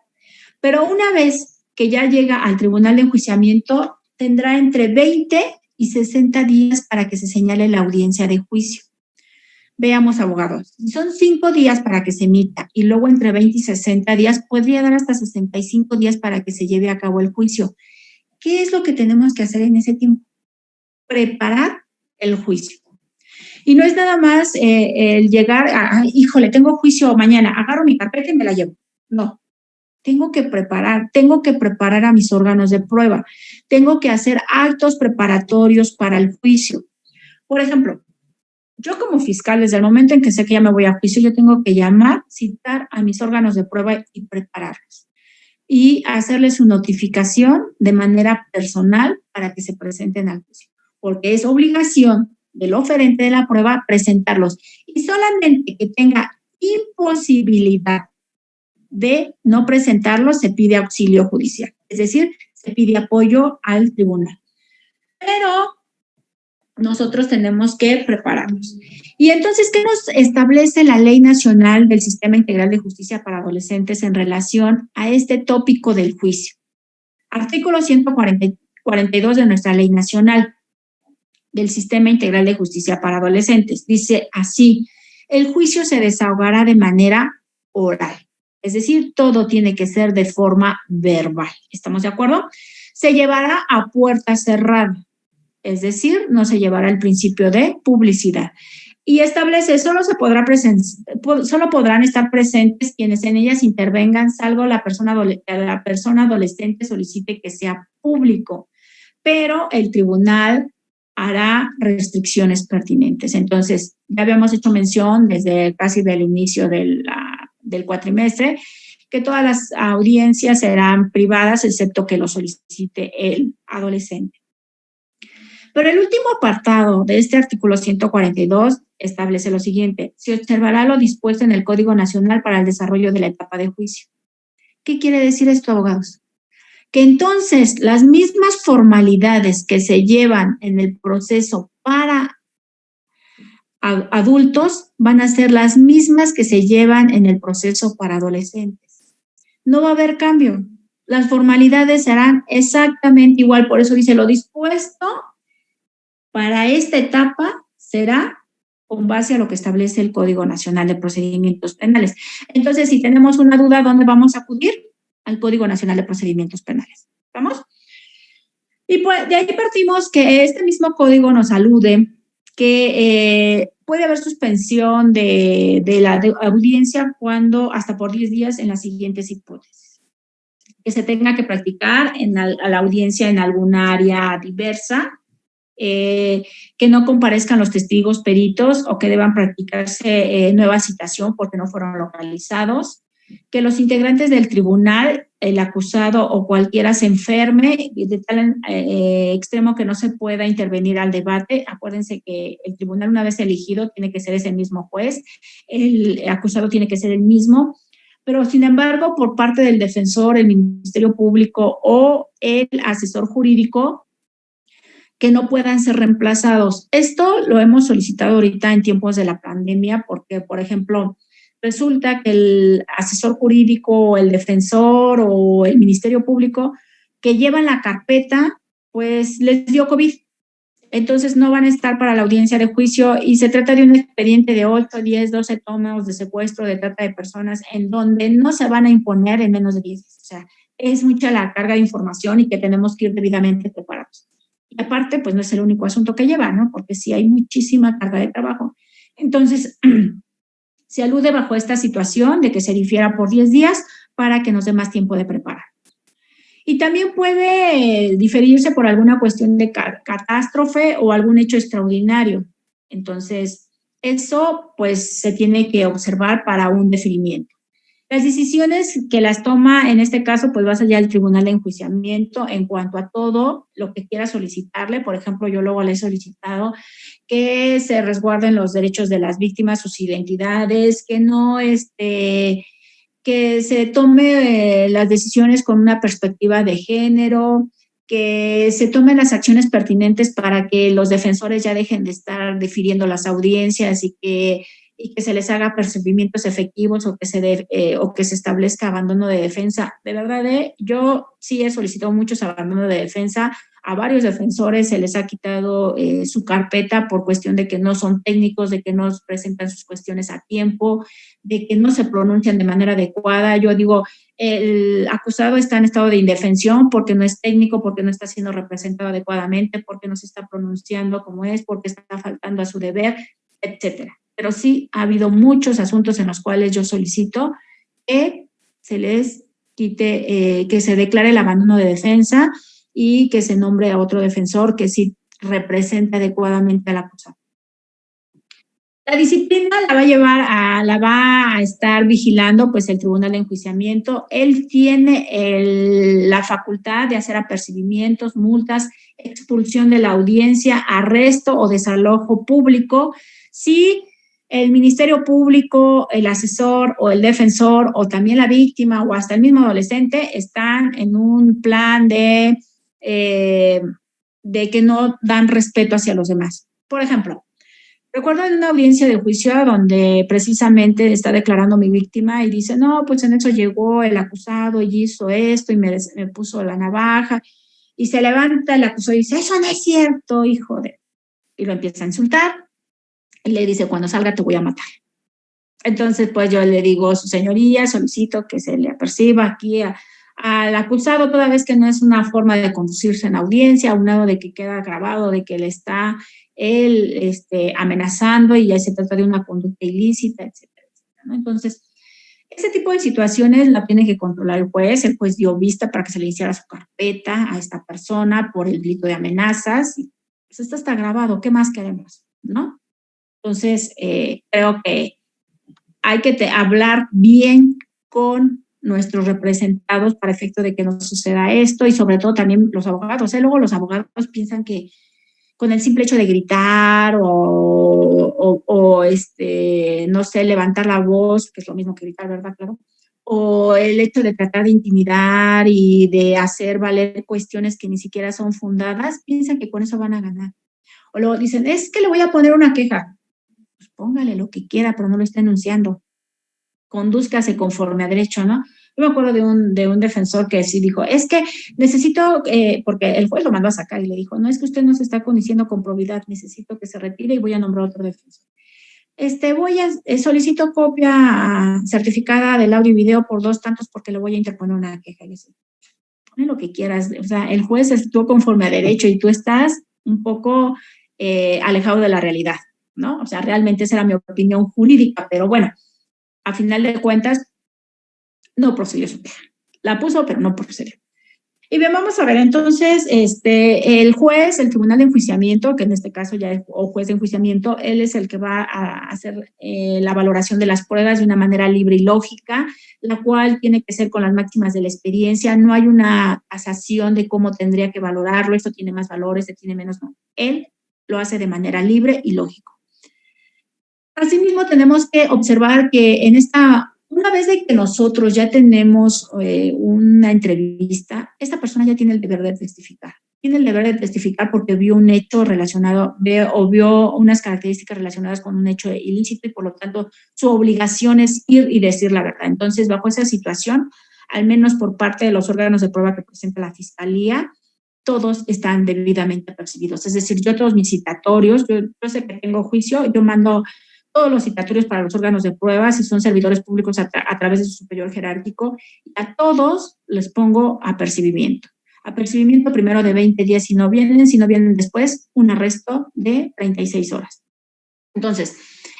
Pero una vez que ya llega al tribunal de enjuiciamiento, tendrá entre 20 y 60 días para que se señale la audiencia de juicio. Veamos, abogados, si son 5 días para que se emita y luego entre 20 y 60 días, podría dar hasta 65 días para que se lleve a cabo el juicio. ¿Qué es lo que tenemos que hacer en ese tiempo? Preparar el juicio. Y no es nada más el llegar híjole, tengo juicio mañana, agarro mi carpeta y me la llevo. No, tengo que preparar a mis órganos de prueba, tengo que hacer actos preparatorios para el juicio. Por ejemplo, yo como fiscal, desde el momento en que sé que ya me voy a juicio, yo tengo que llamar, citar a mis órganos de prueba y prepararlos. Y hacerles su notificación de manera personal para que se presenten al juicio. Porque es obligación del oferente de la prueba presentarlos. Y solamente que tenga imposibilidad de no presentarlos, se pide auxilio judicial. Es decir, se pide apoyo al tribunal. Pero nosotros tenemos que prepararnos. Y entonces, ¿qué nos establece la Ley Nacional del Sistema Integral de Justicia para Adolescentes en relación a este tópico del juicio? Artículo 142 de nuestra Ley Nacional del Sistema Integral de Justicia para Adolescentes. Dice así: el juicio se desahogará de manera oral. Es decir, todo tiene que ser de forma verbal. ¿Estamos de acuerdo? Se llevará a puerta cerrada. Es decir, no se llevará el principio de publicidad. Y establece, solo podrán estar presentes quienes en ellas intervengan, salvo la persona adolescente solicite que sea público. Pero el tribunal hará restricciones pertinentes. Entonces, ya habíamos hecho mención desde casi del inicio del cuatrimestre que todas las audiencias serán privadas, excepto que lo solicite el adolescente. Pero el último apartado de este artículo 142 establece lo siguiente: se observará lo dispuesto en el Código Nacional para el desarrollo de la etapa de juicio. ¿Qué quiere decir esto, abogados? Que entonces las mismas formalidades que se llevan en el proceso para adultos van a ser las mismas que se llevan en el proceso para adolescentes. No va a haber cambio. Las formalidades serán exactamente igual. Por eso dice, lo dispuesto para esta etapa será con base a lo que establece el Código Nacional de Procedimientos Penales. Entonces, si tenemos una duda, ¿dónde vamos a acudir? Al Código Nacional de Procedimientos Penales. ¿Vamos? Y pues de ahí partimos que este mismo código nos alude que puede haber suspensión de la audiencia cuando hasta por 10 días en las siguientes hipótesis. Que se tenga que practicar a la audiencia en alguna área diversa, que no comparezcan los testigos peritos o que deban practicarse nueva citación porque no fueron localizados, que los integrantes del tribunal, el acusado o cualquiera se enferme de tal extremo que no se pueda intervenir al debate. Acuérdense que el tribunal, una vez elegido, tiene que ser ese mismo juez, el acusado tiene que ser el mismo, pero sin embargo, por parte del defensor, el Ministerio Público o el asesor jurídico, que no puedan ser reemplazados. Esto lo hemos solicitado ahorita en tiempos de la pandemia porque, por ejemplo, resulta que el asesor jurídico, el defensor o el Ministerio Público que llevan la carpeta, pues les dio COVID. Entonces no van a estar para la audiencia de juicio y se trata de un expediente de 8, 10, 12 tomos de secuestro, de trata de personas, en donde no se van a imponer en menos de 10 días. O sea, es mucha la carga de información y que tenemos que ir debidamente preparados. Y aparte, pues no es el único asunto que lleva, ¿no? Porque sí hay muchísima carga de trabajo. Entonces, se alude bajo esta situación de que se difiera por 10 días para que nos dé más tiempo de preparar. Y también puede diferirse por alguna cuestión de catástrofe o algún hecho extraordinario. Entonces, eso pues se tiene que observar para un deferimiento. Las decisiones que las toma, en este caso, pues va allá al tribunal de enjuiciamiento en cuanto a todo lo que quiera solicitarle. Por ejemplo, yo luego le he solicitado que se resguarden los derechos de las víctimas, sus identidades, que no, que se tome las decisiones con una perspectiva de género, que se tomen las acciones pertinentes para que los defensores ya dejen de estar difiriendo las audiencias y que se les haga procedimientos efectivos o que se establezca abandono de defensa. De verdad, yo sí he solicitado muchos abandonos de defensa A varios defensores se les ha quitado su carpeta por cuestión de que no son técnicos, de que no presentan sus cuestiones a tiempo, de que no se pronuncian de manera adecuada. Yo digo, el acusado está en estado de indefensión porque no es técnico, porque no está siendo representado adecuadamente, porque no se está pronunciando como es, porque está faltando a su deber, etcétera. Pero sí ha habido muchos asuntos en los cuales yo solicito que se les quite, que se declare el abandono de defensa y que se nombre a otro defensor que sí represente adecuadamente al acusado. La disciplina la va a estar vigilando pues el Tribunal de Enjuiciamiento. Él tiene la facultad de hacer apercibimientos, multas, expulsión de la audiencia, arresto o desalojo público si el Ministerio Público, el asesor o el defensor o también la víctima o hasta el mismo adolescente están en un plan de que no dan respeto hacia los demás. Por ejemplo, recuerdo en una audiencia de juicio donde precisamente está declarando mi víctima y dice, no, pues en eso llegó el acusado y hizo esto y me puso la navaja, y se levanta el acusado y dice, eso no es cierto, hijo de... Y lo empieza a insultar y le dice, cuando salga te voy a matar. Entonces, pues yo le digo, su señoría, solicito que se le aperciba aquí al acusado, toda vez que no es una forma de conducirse en audiencia, aunado de que queda grabado de que le está amenazando y ya se trata de una conducta ilícita, etcétera, etcétera, ¿no? Entonces, ese tipo de situaciones la tiene que controlar el juez dio vista para que se le iniciara su carpeta a esta persona por el delito de amenazas, y pues esto está grabado, ¿qué más queremos? ¿No? Entonces, creo que hay que hablar bien con nuestros representados para efecto de que no suceda esto, y sobre todo también los abogados. Luego los abogados piensan que con el simple hecho de gritar no sé, levantar la voz, que es lo mismo que gritar, ¿verdad? Claro. O el hecho de tratar de intimidar y de hacer valer cuestiones que ni siquiera son fundadas, piensan que con eso van a ganar. O luego dicen, es que le voy a poner una queja. Pues póngale lo que quiera, pero no lo esté enunciando. Condúzcase conforme a derecho, ¿no? Yo me acuerdo de un defensor que sí dijo, es que necesito, porque el juez lo mandó a sacar y le dijo, no, es que usted no se está conduciendo con probidad, necesito que se retire y voy a nombrar otro defensor. Solicito copia certificada del audio y video por 2 tantos porque le voy a interponer una queja. Y dice, pone lo que quieras, o sea, el juez actuó conforme a derecho y tú estás un poco alejado de la realidad, ¿no? O sea, realmente esa era mi opinión jurídica, pero bueno, a final de cuentas, no procedió su queja. La puso, pero no procedió. Y bien, vamos a ver, entonces, el juez, el Tribunal de Enjuiciamiento, que en este caso ya es o juez de enjuiciamiento, él es el que va a hacer la valoración de las pruebas de una manera libre y lógica, la cual tiene que ser con las máximas de la experiencia. No hay una tasación de cómo tendría que valorarlo, esto tiene más valor, este tiene menos, no. Él lo hace de manera libre y lógica. Asimismo, tenemos que observar que una vez de que nosotros ya tenemos una entrevista, esta persona ya tiene el deber de testificar. Tiene el deber de testificar porque vio un hecho relacionado, o vio unas características relacionadas con un hecho ilícito y por lo tanto su obligación es ir y decir la verdad. Entonces, bajo esa situación, al menos por parte de los órganos de prueba que presenta la Fiscalía, todos están debidamente percibidos. Es decir, yo todos mis citatorios, yo sé que tengo juicio, yo mando todos los citatorios para los órganos de prueba, si son servidores públicos a través de su superior jerárquico, y a todos les pongo apercibimiento. Apercibimiento primero de 20 días si no vienen después, un arresto de 36 horas. Entonces,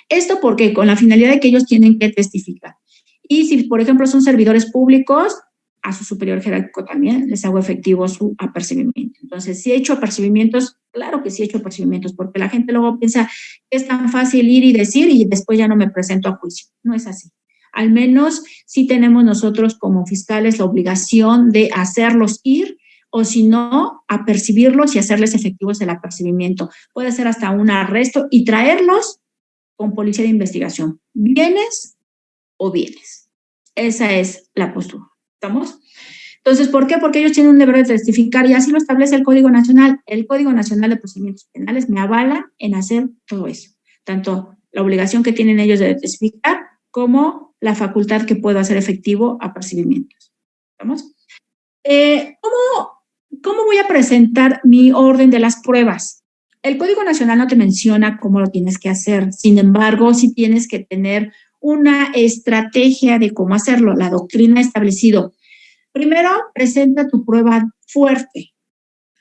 esto porque con la finalidad de que ellos tienen que testificar. Y si, por ejemplo, son servidores públicos, a su superior jerárquico también les hago efectivo su apercibimiento. Entonces, si he hecho apercibimientos, claro que sí he hecho apercibimientos, porque la gente luego piensa que es tan fácil ir y decir y después ya no me presento a juicio. No es así. Al menos sí tenemos nosotros como fiscales la obligación de hacerlos ir, o si no, apercibirlos y hacerles efectivos el apercibimiento. Puede ser hasta un arresto y traerlos con policía de investigación. ¿Vienes o vienes? Esa es la postura. ¿Estamos? Entonces, ¿por qué? Porque ellos tienen un deber de testificar y así lo establece el Código Nacional. El Código Nacional de Procedimientos Penales me avala en hacer todo eso. Tanto la obligación que tienen ellos de testificar como la facultad que puedo hacer efectivo apercibimientos. ¿Estamos? ¿Cómo voy a presentar mi orden de las pruebas? El Código Nacional no te menciona cómo lo tienes que hacer. Sin embargo, sí tienes que tener una estrategia de cómo hacerlo. La doctrina ha establecido. Primero, presenta tu prueba fuerte,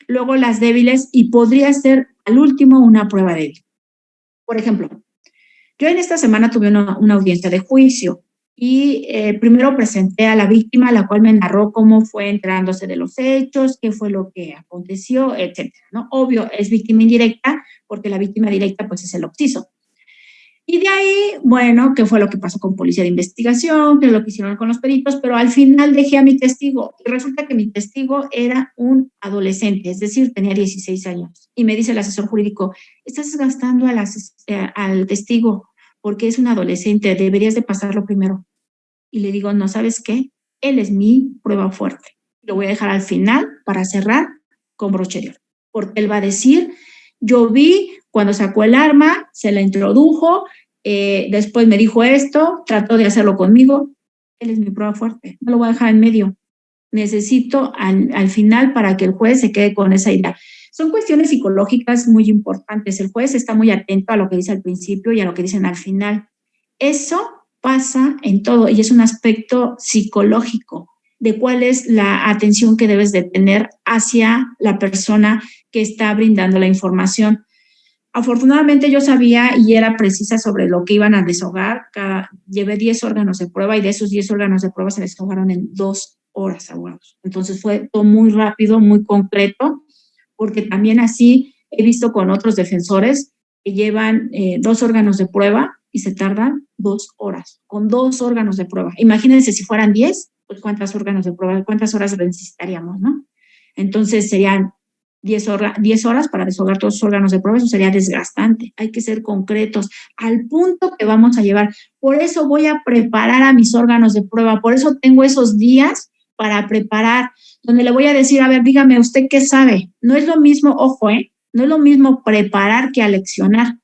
luego las débiles y podría ser al último una prueba débil. Por ejemplo, yo en esta semana tuve una audiencia de juicio y primero presenté a la víctima, la cual me narró cómo fue enterándose de los hechos, qué fue lo que aconteció, etcétera, ¿no? Obvio, es víctima indirecta porque la víctima directa pues es el occiso. Y de ahí, bueno, qué fue lo que pasó con policía de investigación, qué es lo que hicieron con los peritos, pero al final dejé a mi testigo y resulta que mi testigo era un adolescente, es decir, tenía 16 años. Y me dice el asesor jurídico, estás desgastando al testigo porque es un adolescente, deberías de pasarlo primero. Y le digo, no, ¿sabes qué? Él es mi prueba fuerte. Lo voy a dejar al final para cerrar con broche de oro, porque él va a decir, yo vi cuando sacó el arma, se la introdujo, después me dijo esto, trató de hacerlo conmigo. Él es mi prueba fuerte, no lo voy a dejar en medio. Necesito al final para que el juez se quede con esa idea. Son cuestiones psicológicas muy importantes. El juez está muy atento a lo que dice al principio y a lo que dicen al final. Eso pasa en todo y es un aspecto psicológico de cuál es la atención que debes de tener hacia la persona que está brindando la información. Afortunadamente yo sabía y era precisa sobre lo que iban a deshogar. Llevé 10 órganos de prueba y de esos 10 órganos de prueba se deshogaron en 2 horas, abogados. Entonces fue todo muy rápido, muy concreto, porque también así he visto con otros defensores que llevan 2 órganos de prueba y se tardan 2 horas, con 2 órganos de prueba. Imagínense si fueran 10, pues cuántos órganos de prueba, cuántas horas necesitaríamos, ¿no? Entonces serían 10 horas para deshogar todos los órganos de prueba, eso sería desgastante. Hay que ser concretos al punto que vamos a llevar. Por eso voy a preparar a mis órganos de prueba, por eso tengo esos días para preparar, donde le voy a decir, a ver, dígame, ¿usted qué sabe? No es lo mismo, ojo, no es lo mismo preparar que aleccionar.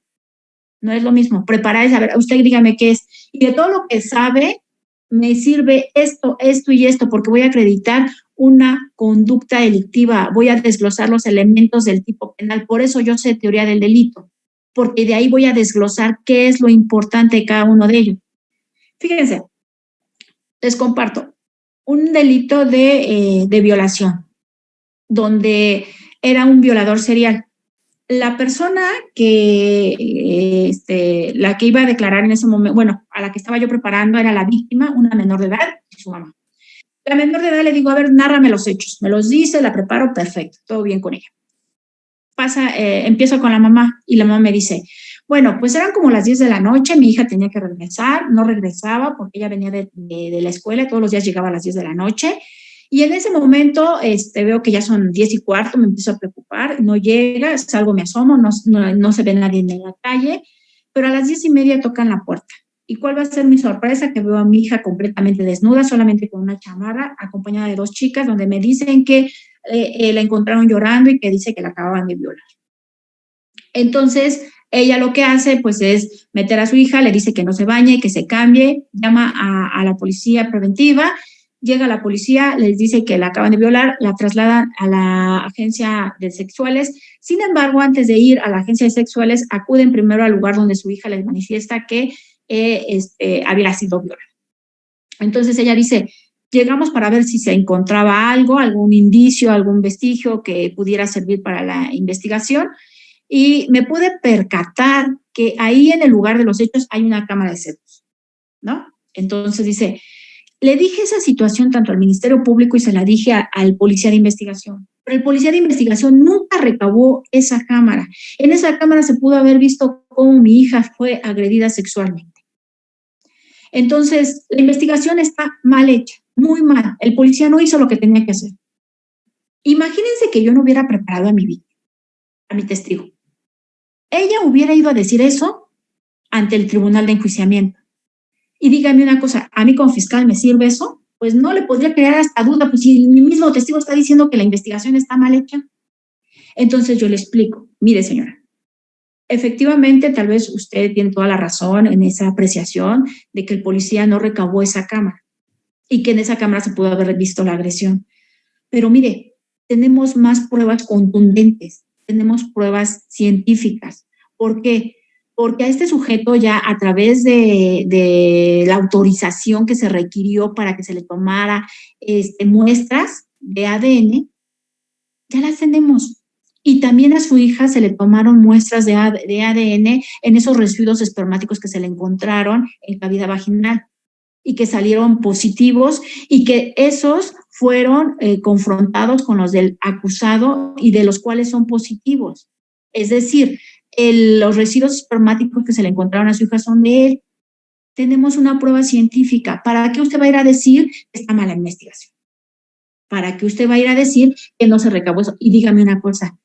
No es lo mismo. Preparar es, a ver, usted dígame qué es. Y de todo lo que sabe, me sirve esto, esto y esto, porque voy a acreditar una conducta delictiva, voy a desglosar los elementos del tipo penal. Por eso yo sé teoría del delito, porque de ahí voy a desglosar qué es lo importante de cada uno de ellos. Fíjense, les comparto un delito de violación, donde era un violador serial. La persona que, la que iba a declarar en ese momento, bueno, a la que estaba yo preparando era la víctima, una menor de edad y su mamá. La menor de edad le digo, a ver, nárrame los hechos. Me los dice, la preparo, perfecto, todo bien con ella. Empiezo con la mamá y la mamá me dice, bueno, pues eran como las 10 de la noche, mi hija tenía que regresar, no regresaba porque ella venía de la escuela, todos los días llegaba a las 10 de la noche. Y en ese momento veo que ya son 10:15, me empiezo a preocupar, no llega, salgo, me asomo, no se ve nadie en la calle, pero a las 10:30 tocan la puerta. ¿Y cuál va a ser mi sorpresa? Que veo a mi hija completamente desnuda, solamente con una chamarra, acompañada de 2 chicas, donde me dicen que la encontraron llorando y que dice que la acababan de violar. Entonces, ella lo que hace, pues, es meter a su hija, le dice que no se bañe, que se cambie, llama a la policía preventiva. Llega la policía, les dice que la acaban de violar, la trasladan a la agencia de sexuales. Sin embargo, antes de ir a la agencia de sexuales, acuden primero al lugar donde su hija les manifiesta que había sido violada. Entonces ella dice, llegamos para ver si se encontraba algo, algún indicio, algún vestigio que pudiera servir para la investigación. Y me pude percatar que ahí en el lugar de los hechos hay una cámara de celos, ¿no? Entonces dice, le dije esa situación tanto al Ministerio Público y se la dije al policía de investigación. Pero el policía de investigación nunca recabó esa cámara. En esa cámara se pudo haber visto cómo mi hija fue agredida sexualmente. Entonces, la investigación está mal hecha, muy mal. El policía no hizo lo que tenía que hacer. Imagínense que yo no hubiera preparado a mi víctima, a mi testigo. Ella hubiera ido a decir eso ante el tribunal de enjuiciamiento. Y dígame una cosa, ¿a mí como fiscal me sirve eso? Pues no le podría crear hasta duda, pues si mi mismo testigo está diciendo que la investigación está mal hecha. Entonces yo le explico, mire señora, efectivamente tal vez usted tiene toda la razón en esa apreciación de que el policía no recabó esa cámara y que en esa cámara se pudo haber visto la agresión. Pero mire, tenemos más pruebas contundentes, tenemos pruebas científicas. ¿Por qué? Porque a este sujeto ya a través de la autorización que se requirió para que se le tomara muestras de ADN, ya las tenemos. Y también a su hija se le tomaron muestras de ADN en esos residuos espermáticos que se le encontraron en cavidad vaginal y que salieron positivos y que esos fueron confrontados con los del acusado y de los cuales son positivos. Es decir, los residuos espermáticos que se le encontraron a su hija son de él. Tenemos una prueba científica. ¿Para qué usted va a ir a decir que está mala investigación? ¿Para qué usted va a ir a decir que no se recabó eso? Y dígame una cosa,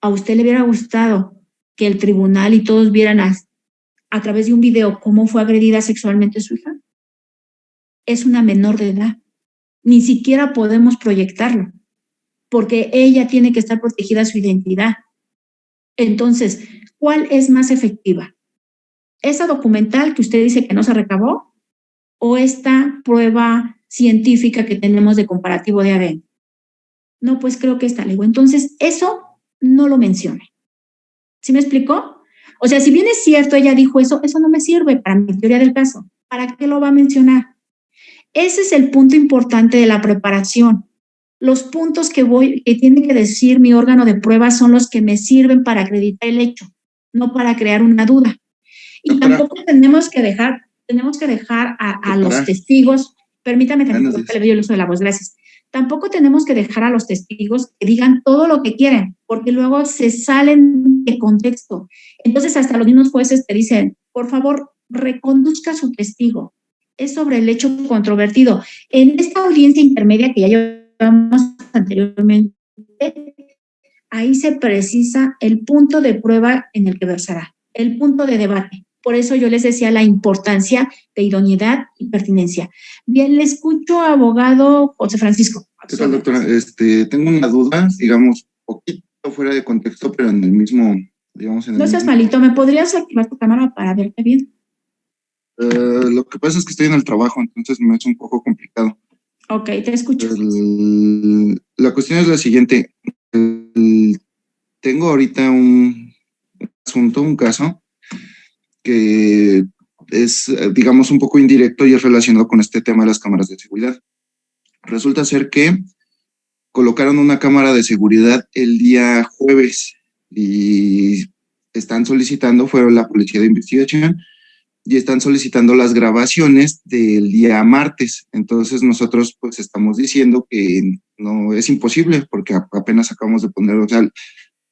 ¿a usted le hubiera gustado que el tribunal y todos vieran a través de un video cómo fue agredida sexualmente su hija? Es una menor de edad. Ni siquiera podemos proyectarlo, porque ella tiene que estar protegida su identidad. Entonces, ¿cuál es más efectiva? ¿Esa documental que usted dice que no se recabó o esta prueba científica que tenemos de comparativo de ADN? No, pues creo que esta, le digo. Entonces, eso no lo mencione. ¿Sí me explicó? O sea, si bien es cierto, ella dijo eso no me sirve para mi teoría del caso. ¿Para qué lo va a mencionar? Ese es el punto importante de la preparación. Los puntos que tiene que decir mi órgano de prueba son los que me sirven para acreditar el hecho, no para crear una duda. Y tampoco tenemos que dejar a los testigos, permítame que le doy el uso de la voz, gracias. Tampoco tenemos que dejar a los testigos que digan todo lo que quieren, porque luego se salen de contexto. Entonces, hasta los mismos jueces te dicen, por favor, reconduzca a su testigo. Es sobre el hecho controvertido. En esta audiencia intermedia que ya llevamos anteriormente, ahí se precisa el punto de prueba en el que versará, el punto de debate. Por eso yo les decía la importancia de idoneidad y pertinencia. Bien, le escucho, abogado José Francisco. ¿Qué tal, doctora? Tengo una duda, digamos, poquito fuera de contexto, pero en el mismo, digamos... No seas malito, ¿me podrías activar tu cámara para verte bien? Lo que pasa es que estoy en el trabajo, entonces me es un poco complicado. Ok, te escucho. La cuestión es la siguiente. Tengo ahorita un asunto, un caso, que es, digamos, un poco indirecto y es relacionado con este tema de las cámaras de seguridad. Resulta ser que colocaron una cámara de seguridad el día jueves y están solicitando, fueron la policía de investigación, y están solicitando las grabaciones del día martes. Entonces nosotros pues estamos diciendo que no es imposible porque apenas acabamos de poner, o sea,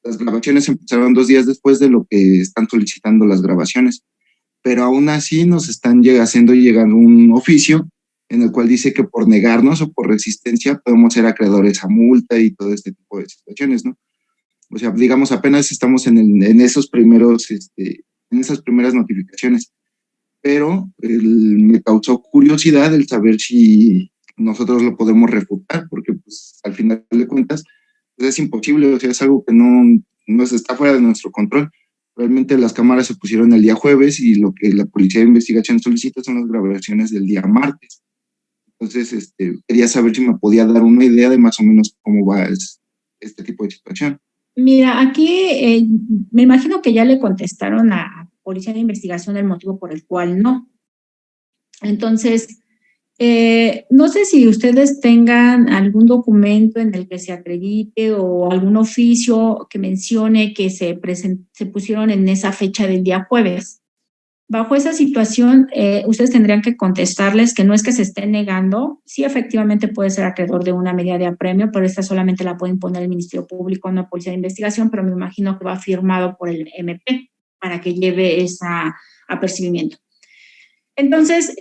las grabaciones empezaron 2 días después de lo que están solicitando las grabaciones, pero aún así nos están haciendo llegar un oficio en el cual dice que por negarnos o por resistencia podemos ser acreedores a multa y todo este tipo de situaciones, ¿no? O sea, digamos, apenas estamos en esos primeros, en esas primeras notificaciones. Pero me causó curiosidad el saber si nosotros lo podemos refutar, porque pues al final de cuentas pues, es imposible, o sea, es algo que no está fuera de nuestro control. Realmente las cámaras se pusieron el día jueves y lo que la Policía de Investigación solicita son las grabaciones del día martes. Entonces, quería saber si me podía dar una idea de más o menos cómo va este tipo de situación. Mira, aquí me imagino que ya le contestaron a Policía de Investigación el motivo por el cual no. Entonces, no sé si ustedes tengan algún documento en el que se acredite o algún oficio que mencione que se pusieron en esa fecha del día jueves. Bajo esa situación, ustedes tendrían que contestarles que no es que se estén negando, sí efectivamente puede ser acreedor de una medida de apremio, pero esta solamente la puede imponer el Ministerio Público, no la Policía de Investigación, pero me imagino que va firmado por el MP para que lleve ese apercibimiento. Entonces,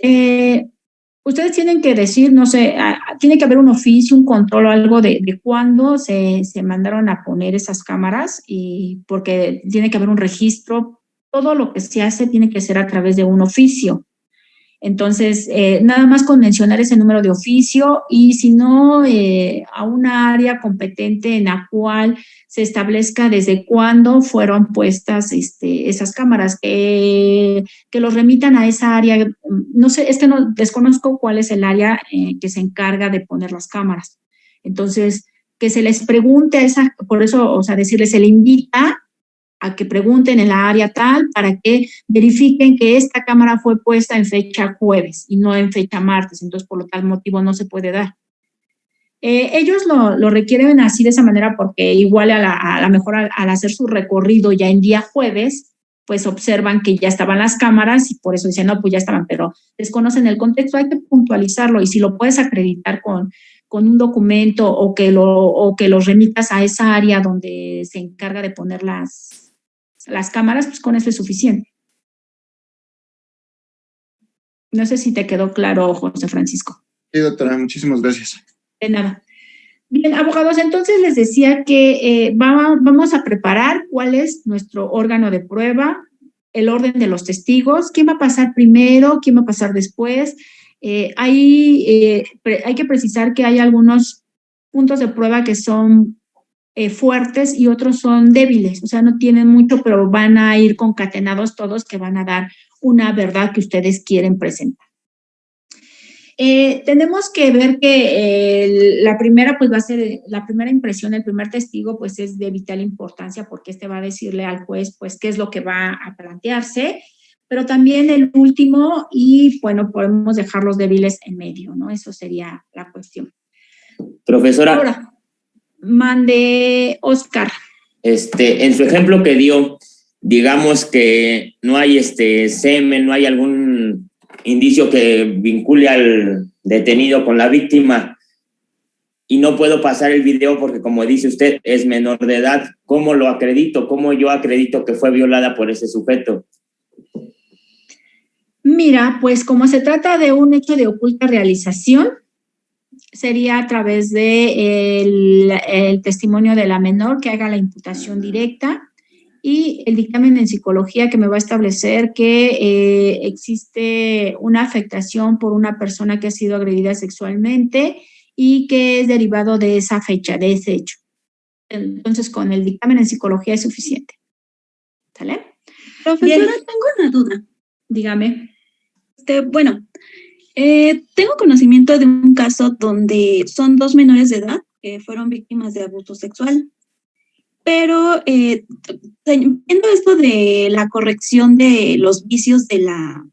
ustedes tienen que decir, no sé, tiene que haber un oficio, un control o algo de cuándo se mandaron a poner esas cámaras, y porque tiene que haber un registro. Todo lo que se hace tiene que ser a través de un oficio. Entonces, nada más con mencionar ese número de oficio y si no, a una área competente en la cual se establezca desde cuándo fueron puestas esas cámaras, que los remitan a esa área. No sé, desconozco cuál es el área que se encarga de poner las cámaras. Entonces, que se les pregunte a esa, por eso, o sea, decirles, se le invita a que pregunten en la área tal para que verifiquen que esta cámara fue puesta en fecha jueves y no en fecha martes, entonces por lo tal motivo no se puede dar. Ellos lo requieren así de esa manera porque igual a lo mejor al hacer su recorrido ya en día jueves, pues observan que ya estaban las cámaras y por eso dicen, no, pues ya estaban, pero desconocen el contexto, hay que puntualizarlo y si lo puedes acreditar con un documento o que los remitas a esa área donde se encarga de poner las cámaras, pues con eso es suficiente. No sé si te quedó claro, José Francisco. Sí, doctora, muchísimas gracias. De nada. Bien, abogados, entonces les decía que vamos a preparar cuál es nuestro órgano de prueba, el orden de los testigos, quién va a pasar primero, quién va a pasar después. Hay que precisar que hay algunos puntos de prueba que son fuertes y otros son débiles, o sea, no tienen mucho, pero van a ir concatenados todos que van a dar una verdad que ustedes quieren presentar. Tenemos que ver que la primera, pues va a ser la primera impresión, el primer testigo, pues es de vital importancia porque este va a decirle al juez, pues, qué es lo que va a plantearse, pero también el último y, bueno, podemos dejar los débiles en medio, ¿no? Eso sería la cuestión. Profesora. Ahora, mande Oscar. En su ejemplo que dio, digamos que no hay semen, no hay algún indicio que vincule al detenido con la víctima y no puedo pasar el video porque, como dice usted, es menor de edad. ¿Cómo lo acredito? ¿Cómo yo acredito que fue violada por ese sujeto? Mira, pues como se trata de un hecho de oculta realización, sería a través de el testimonio de la menor que haga la imputación directa y el dictamen en psicología que me va a establecer que existe una afectación por una persona que ha sido agredida sexualmente y que es derivado de esa fecha, de ese hecho. Entonces, con el dictamen en psicología es suficiente. ¿Sale? Profesora, bien. Tengo una duda. Dígame. Bueno, tengo conocimiento de un caso donde son 2 menores de edad que fueron víctimas de abuso sexual. Pero viendo esto de la corrección de los vicios de la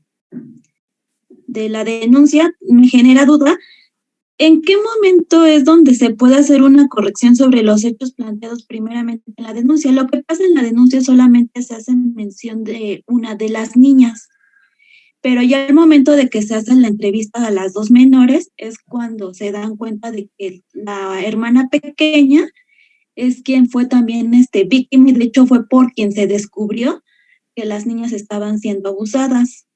denuncia, me genera duda, ¿en qué momento es donde se puede hacer una corrección sobre los hechos planteados primeramente en la denuncia? Lo que pasa en la denuncia solamente se hace mención de una de las niñas, pero ya al momento de que se hace la entrevista a las 2 menores es cuando se dan cuenta de que la hermana pequeña es quien fue también víctima y de hecho fue por quien se descubrió que las niñas estaban siendo abusadas.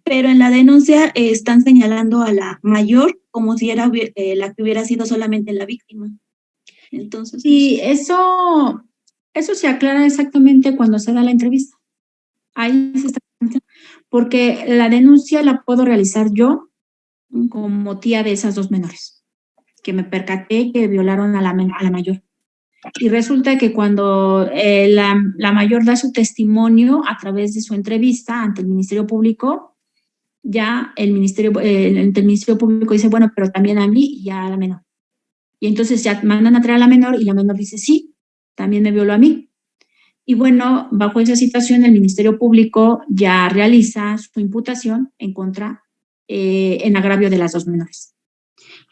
Pero en la denuncia están señalando a la mayor como si era la que hubiera sido solamente la víctima. Entonces. Y eso se aclara exactamente cuando se da la entrevista. Ahí se está, porque la denuncia la puedo realizar yo como tía de esas 2 menores, que me percaté que violaron a la mayor. Y resulta que cuando la mayor da su testimonio a través de su entrevista ante el Ministerio Público, ya el Ministerio Público dice, bueno, pero también a mí y a la menor. Y entonces ya mandan a traer a la menor y la menor dice, sí, también me violó a mí. Y bueno, bajo esa situación el Ministerio Público ya realiza su imputación en contra, en agravio de las 2 menores.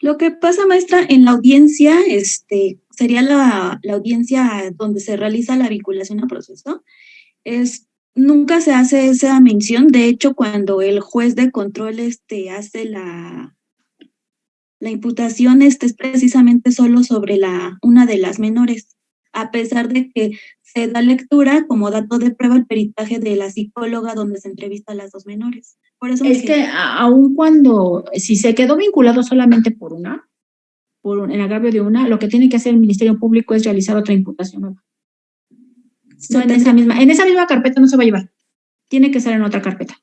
Lo que pasa, maestra, en la audiencia, sería la audiencia donde se realiza la vinculación a proceso, nunca se hace esa mención. De hecho, cuando el juez de control hace la imputación, es precisamente solo sobre una de las menores, a pesar de que se da lectura como dato de prueba el peritaje de la psicóloga donde se entrevista a las 2 menores. Por eso es que aun cuando, si se quedó vinculado solamente por en agravio de una, lo que tiene que hacer el Ministerio Público es realizar otra imputación nueva. No, en esa misma carpeta no se va a llevar. Tiene que ser en otra carpeta.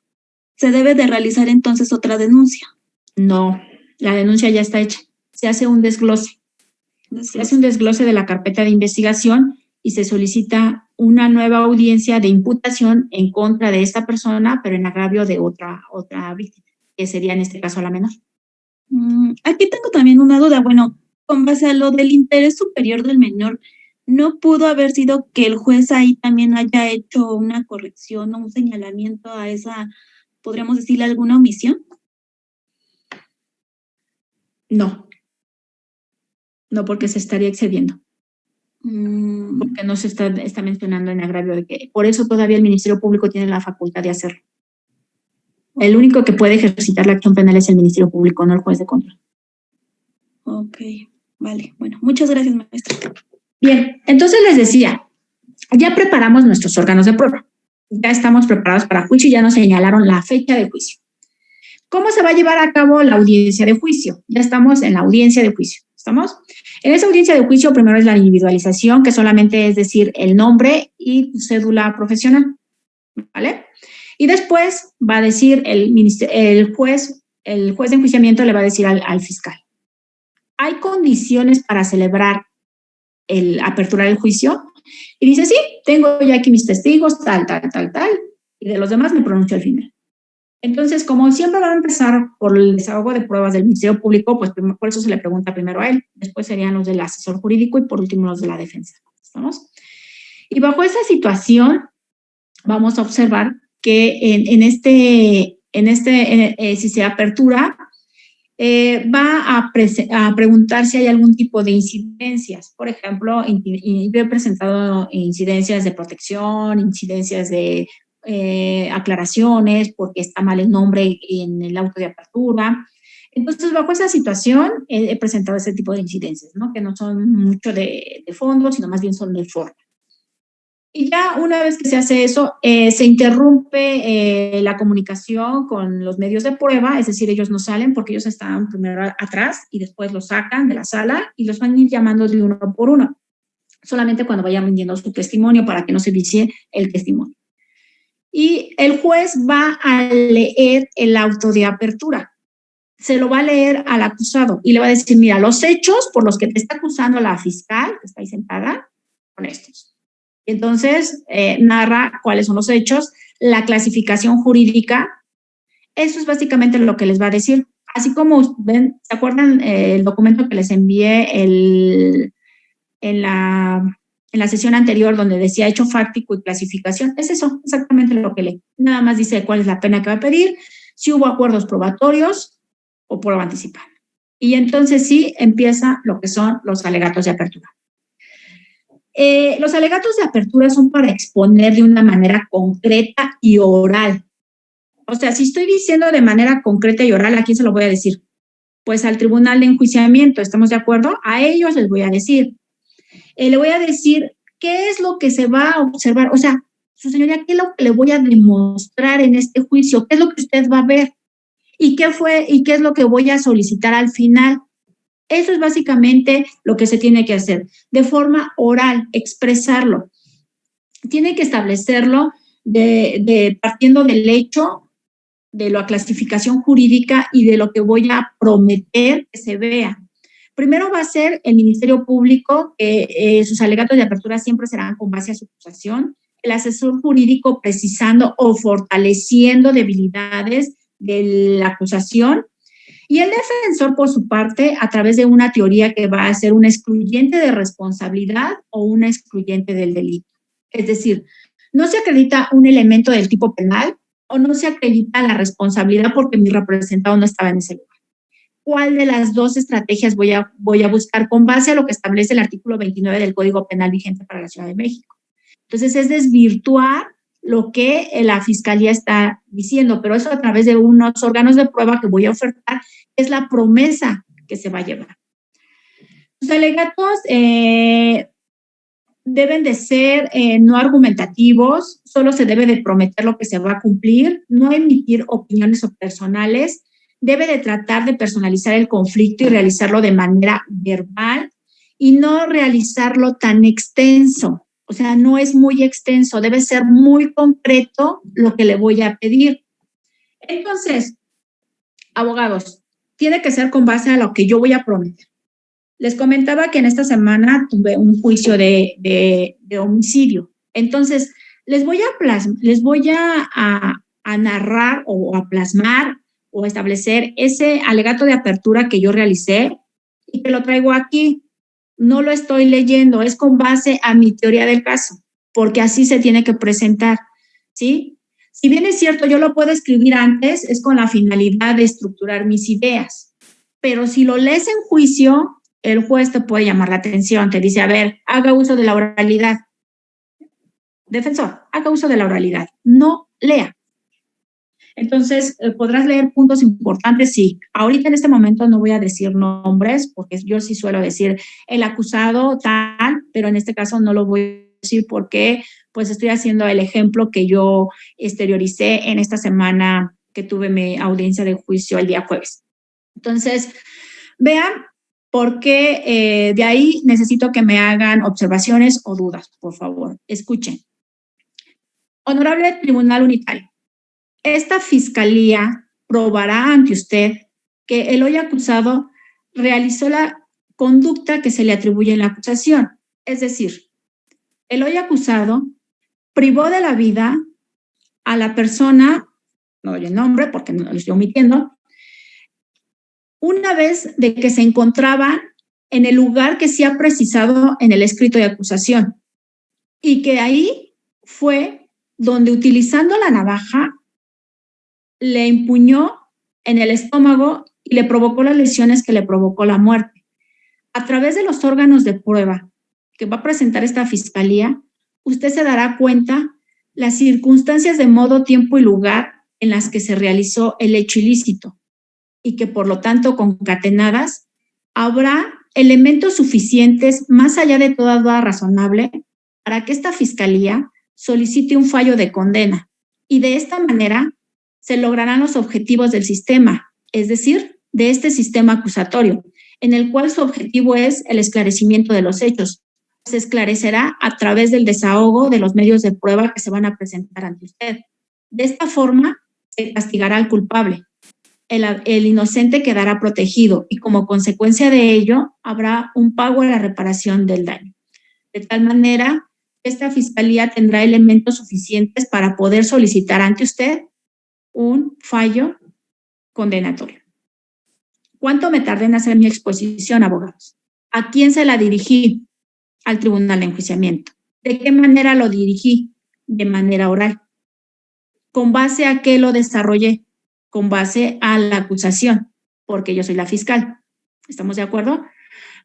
¿Se debe de realizar entonces otra denuncia? No, la denuncia ya está hecha. Se hace un desglose. Se hace un desglose de la carpeta de investigación y se solicita una nueva audiencia de imputación en contra de esta persona, pero en agravio de otra víctima, que sería en este caso la menor. Aquí tengo también una duda. Bueno, con base a lo del interés superior del menor, ¿no pudo haber sido que el juez ahí también haya hecho una corrección o un señalamiento a esa, podríamos decirle, alguna omisión? No, porque se estaría excediendo. Porque no se está mencionando en agravio de que, por eso todavía el Ministerio Público tiene la facultad de hacerlo. El único que puede ejercitar la acción penal es el Ministerio Público, no el juez de control. Ok, vale. Bueno, muchas gracias, maestra. Bien, entonces les decía, ya preparamos nuestros órganos de prueba. Ya estamos preparados para juicio y ya nos señalaron la fecha de juicio. ¿Cómo se va a llevar a cabo la audiencia de juicio? Ya estamos en la audiencia de juicio. ¿Estamos? En esa audiencia de juicio primero es la individualización, que solamente es decir el nombre y tu cédula profesional. ¿Vale? Y después va a decir el juez de enjuiciamiento le va a decir al fiscal. ¿Hay condiciones para celebrar aperturar el juicio? Y dice, sí, tengo ya aquí mis testigos, tal, y de los demás me pronuncio al final. Entonces, como siempre va a empezar por el desahogo de pruebas del Ministerio Público, pues por eso se le pregunta primero a él, después serían los del asesor jurídico y por último los de la defensa. ¿Estamos? Y bajo esa situación, vamos a observar que si se apertura, va a preguntar si hay algún tipo de incidencias. Por ejemplo, yo he presentado incidencias de protección, incidencias de aclaraciones, porque está mal el nombre en el auto de apertura. Entonces, bajo esa situación, he presentado ese tipo de incidencias, ¿no? Que no son mucho de fondo, sino más bien son de forma. Y ya una vez que se hace eso, se interrumpe la comunicación con los medios de prueba, es decir, ellos no salen porque ellos están primero atrás y después los sacan de la sala y los van a ir llamando de uno por uno, solamente cuando vayan rindiendo su testimonio para que no se vicie el testimonio. Y el juez va a leer el auto de apertura. Se lo va a leer al acusado y le va a decir, mira, los hechos por los que te está acusando la fiscal, que está ahí sentada, son estos. Entonces, narra cuáles son los hechos, la clasificación jurídica. Eso es básicamente lo que les va a decir. Así como ven, ¿se acuerdan el documento que les envié en la sesión anterior donde decía hecho fáctico y clasificación? Es eso, exactamente lo que lee. Nada más dice cuál es la pena que va a pedir, si hubo acuerdos probatorios o prueba anticipada. Y entonces sí empieza lo que son los alegatos de apertura. Los alegatos de apertura son para exponer de una manera concreta y oral. O sea, si estoy diciendo de manera concreta y oral, ¿a quién se lo voy a decir? Pues al tribunal de enjuiciamiento, ¿estamos de acuerdo? A ellos les voy a decir. Le voy a decir qué es lo que se va a observar. O sea, su señoría, ¿qué es lo que le voy a demostrar en este juicio? ¿Qué es lo que usted va a ver? ¿Y qué es lo que voy a solicitar al final? Eso es básicamente lo que se tiene que hacer, de forma oral, expresarlo. Tiene que establecerlo partiendo del hecho, de la clasificación jurídica y de lo que voy a prometer que se vea. Primero va a ser el Ministerio Público, que sus alegatos de apertura siempre serán con base a su acusación, el asesor jurídico precisando o fortaleciendo debilidades de la acusación, y el defensor, por su parte, a través de una teoría que va a ser una excluyente de responsabilidad o una excluyente del delito. Es decir, no se acredita un elemento del tipo penal o no se acredita la responsabilidad porque mi representado no estaba en ese lugar. ¿Cuál de las dos estrategias voy a buscar con base a lo que establece el artículo 29 del Código Penal vigente para la Ciudad de México? Entonces, es desvirtuar lo que la Fiscalía está diciendo, pero eso a través de unos órganos de prueba que voy a ofertar, es la promesa que se va a llevar. Los alegatos deben de ser no argumentativos, solo se debe de prometer lo que se va a cumplir, no emitir opiniones o personales, debe de tratar de personalizar el conflicto y realizarlo de manera verbal y no realizarlo tan extenso. O sea, no es muy extenso, debe ser muy concreto lo que le voy a pedir. Entonces, abogados, tiene que ser con base a lo que yo voy a prometer. Les comentaba que en esta semana tuve un juicio de homicidio. Entonces, les voy a narrar o a plasmar o establecer ese alegato de apertura que yo realicé y te lo traigo aquí. No lo estoy leyendo, es con base a mi teoría del caso, porque así se tiene que presentar, ¿sí? Si bien es cierto, yo lo puedo escribir antes, es con la finalidad de estructurar mis ideas, pero si lo lees en juicio, el juez te puede llamar la atención, te dice, a ver, haga uso de la oralidad. Defensor, haga uso de la oralidad, no lea. Entonces, podrás leer puntos importantes, sí. Ahorita en este momento no voy a decir nombres, porque yo sí suelo decir el acusado tal, pero en este caso no lo voy a decir porque pues estoy haciendo el ejemplo que yo exterioricé en esta semana que tuve mi audiencia de juicio el día jueves. Entonces, vean por qué de ahí necesito que me hagan observaciones o dudas, por favor. Escuchen. Honorable Tribunal Unitario. Esta fiscalía probará ante usted que el hoy acusado realizó la conducta que se le atribuye en la acusación. Es decir, el hoy acusado privó de la vida a la persona, no doy el nombre porque no lo estoy omitiendo, una vez de que se encontraba en el lugar que se ha precisado en el escrito de acusación y que ahí fue donde utilizando la navaja le empuñó en el estómago y le provocó las lesiones que le provocó la muerte. A través de los órganos de prueba que va a presentar esta fiscalía, usted se dará cuenta las circunstancias de modo, tiempo y lugar en las que se realizó el hecho ilícito y que por lo tanto concatenadas habrá elementos suficientes más allá de toda duda razonable para que esta fiscalía solicite un fallo de condena y de esta manera se lograrán los objetivos del sistema, es decir, de este sistema acusatorio, en el cual su objetivo es el esclarecimiento de los hechos. Se esclarecerá a través del desahogo de los medios de prueba que se van a presentar ante usted. De esta forma, se castigará al culpable. El inocente quedará protegido y como consecuencia de ello, habrá un pago a la reparación del daño. De tal manera, esta fiscalía tendrá elementos suficientes para poder solicitar ante usted un fallo condenatorio. ¿Cuánto me tardé en hacer mi exposición, abogados? ¿A quién se la dirigí? Al tribunal de enjuiciamiento. ¿De qué manera lo dirigí? De manera oral. ¿Con base a qué lo desarrollé? Con base a la acusación, porque yo soy la fiscal. ¿Estamos de acuerdo?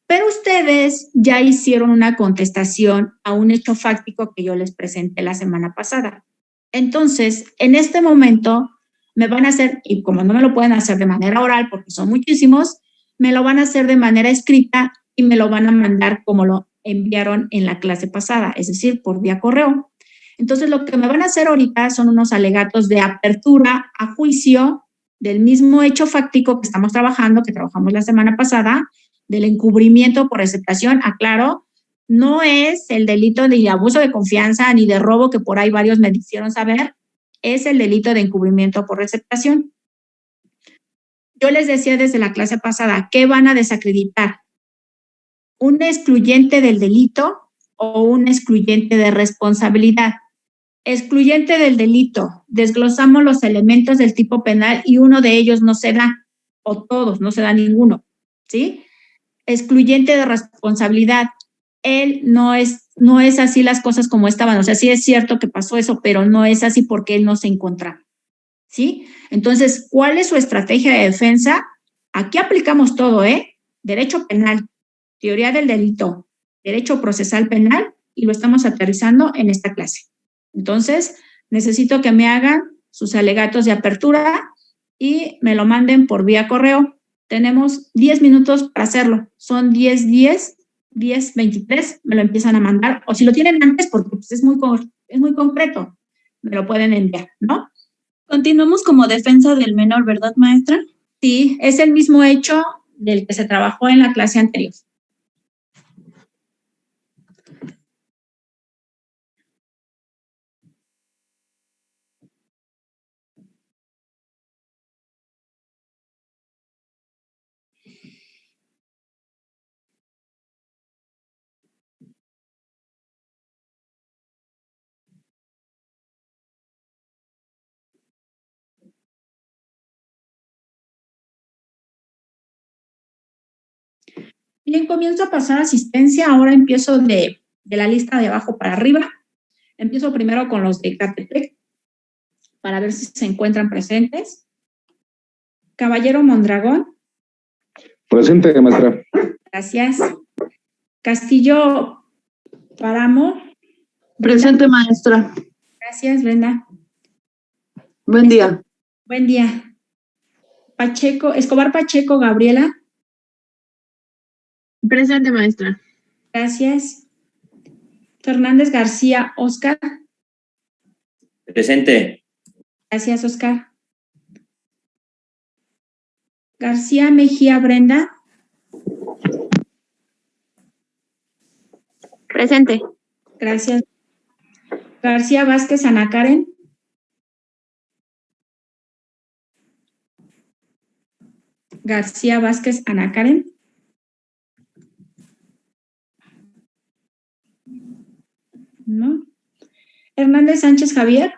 Pero ustedes ya hicieron una contestación a un hecho fáctico que yo les presenté la semana pasada. Entonces, en este momento, me van a hacer, y como no me lo pueden hacer de manera oral, porque son muchísimos, me lo van a hacer de manera escrita y me lo van a mandar como lo enviaron en la clase pasada, es decir, por vía correo. Entonces, lo que me van a hacer ahorita son unos alegatos de apertura a juicio del mismo hecho fáctico que estamos trabajando, que trabajamos la semana pasada, del encubrimiento por receptación. Aclaro, no es el delito de abuso de confianza ni de robo que por ahí varios me hicieron saber, es el delito de encubrimiento por receptación. Yo les decía desde la clase pasada, ¿qué van a desacreditar? ¿Un excluyente del delito o un excluyente de responsabilidad? Excluyente del delito, desglosamos los elementos del tipo penal y uno de ellos no se da, o todos, no se da ninguno, ¿sí? Excluyente de responsabilidad, él no es así las cosas como estaban, o sea, sí es cierto que pasó eso, pero no es así porque él no se encontraba, ¿sí? Entonces, ¿cuál es su estrategia de defensa? Aquí aplicamos todo, derecho penal, teoría del delito, derecho procesal penal, y lo estamos aterrizando en esta clase. Entonces, necesito que me hagan sus alegatos de apertura y me lo manden por vía correo. Tenemos 10 minutos para hacerlo. Son 10:23, me lo empiezan a mandar. O si lo tienen antes, porque pues, es muy concreto, me lo pueden enviar, ¿no? Continuamos como defensa del menor, ¿verdad, maestra? Sí, es el mismo hecho del que se trabajó en la clase anterior. Bien, comienzo a pasar asistencia. Ahora empiezo de la lista de abajo para arriba. Empiezo primero con los de Catepec para ver si se encuentran presentes. Caballero Mondragón. Presente, maestra. Gracias. Castillo Páramo. Presente, maestra. Gracias, Brenda. Buen día. Buen día. Escobar Pacheco Gabriela. Presente, maestra. Gracias. Fernández García Oscar. Presente. Gracias, Oscar. García Mejía Brenda. Presente. Gracias. García Vázquez Ana Karen. García Vázquez Ana Karen. ¿No? Hernández Sánchez Javier.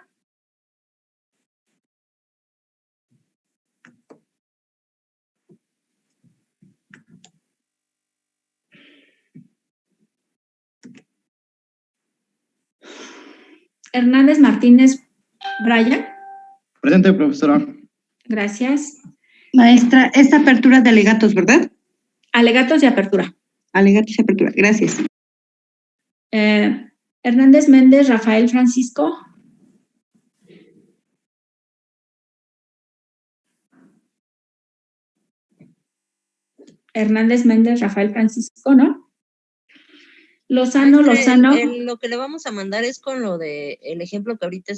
Hernández Martínez Brian. Presente, profesora. Gracias. Maestra, esta apertura de alegatos, ¿verdad? Alegatos de apertura. Alegatos de apertura, gracias. Hernández Méndez Rafael Francisco. Hernández Méndez Rafael Francisco, ¿no? Lozano. Lo que le vamos a mandar es con lo de el ejemplo que ahorita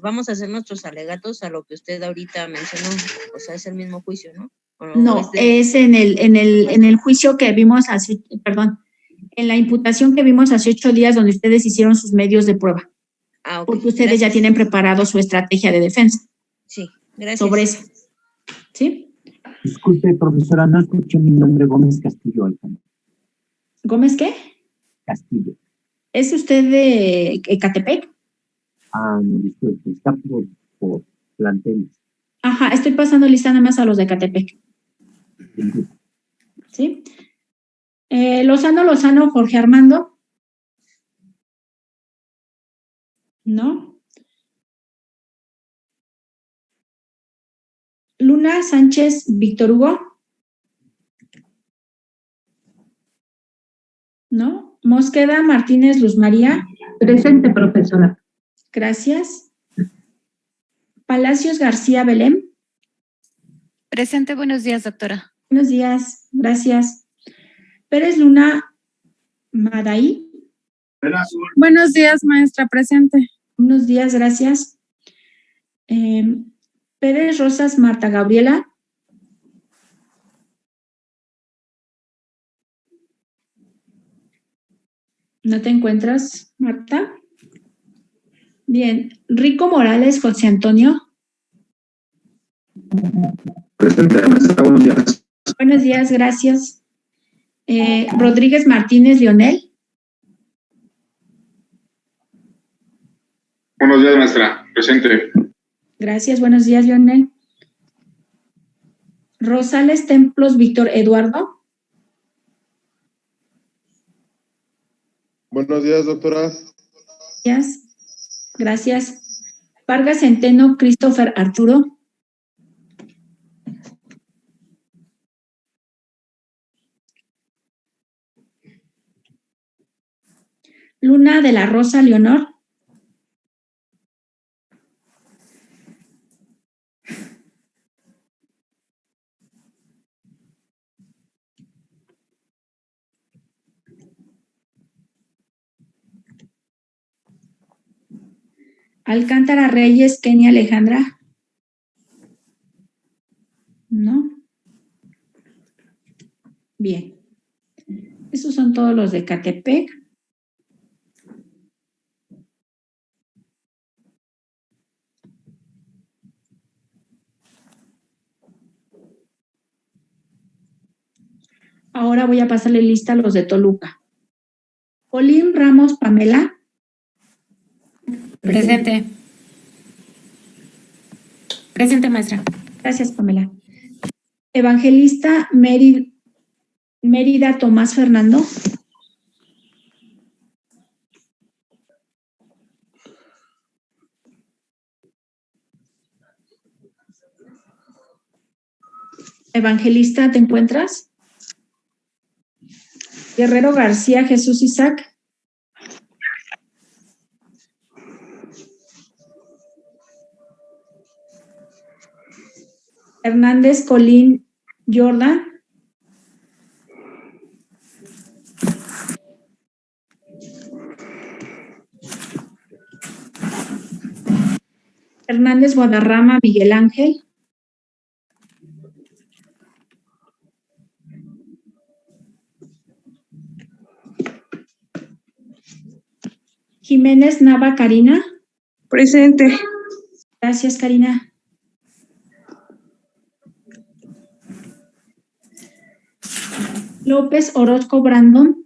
vamos a hacer nuestros alegatos a lo que usted ahorita mencionó. O sea, es el mismo juicio, ¿no? No, es en el juicio que vimos hace, perdón, en la imputación que vimos hace 8 días donde ustedes hicieron sus medios de prueba. Ah, ok. Porque ustedes ya tienen preparado su estrategia de defensa. Sí, gracias. Sobre eso. ¿Sí? Disculpe, profesora, no escuché mi nombre, Gómez Castillo Alejandro. ¿Gómez qué? Castillo. ¿Es usted de Ecatepec? Ah, no, disculpe, está por planteles. Ajá, estoy pasando lista nada más a los de Ecatepec. ¿Sí? Lozano, Jorge Armando. ¿No? Luna Sánchez Víctor Hugo. ¿No? Mosqueda Martínez Luz María. Presente, profesora. Gracias. Palacios García Belén. Presente, buenos días, doctora. Buenos días, gracias. Pérez Luna Madaí. Buenos días, maestra, presente. Buenos días, gracias. Pérez Rosas Marta Gabriela. ¿No te encuentras, Marta? Bien. Rico Morales José Antonio. Presente, maestra, buenos días. Buenos días, gracias. Rodríguez Martínez Leonel. Buenos días, maestra. Presente. Gracias, buenos días, Leonel. Rosales Templos Víctor Eduardo. Buenos días, doctora. Gracias. Gracias. Vargas Centeno Christopher Arturo. Luna de la Rosa Leonor. Alcántara Reyes Kenia Alejandra. ¿No? Bien. Esos son todos los de Catepec. Ahora voy a pasarle lista a los de Toluca. Olin Ramos Pamela. Presente. Presente, maestra. Gracias, Pamela. Evangelista Mary Mérida Tomás Fernando. Evangelista, ¿te encuentras? Guerrero García Jesús Isaac. Hernández Colín Jordan. Hernández Guadarrama Miguel Ángel. Jiménez Nava Karina. Presente. Gracias, Karina. López Orozco Brandon.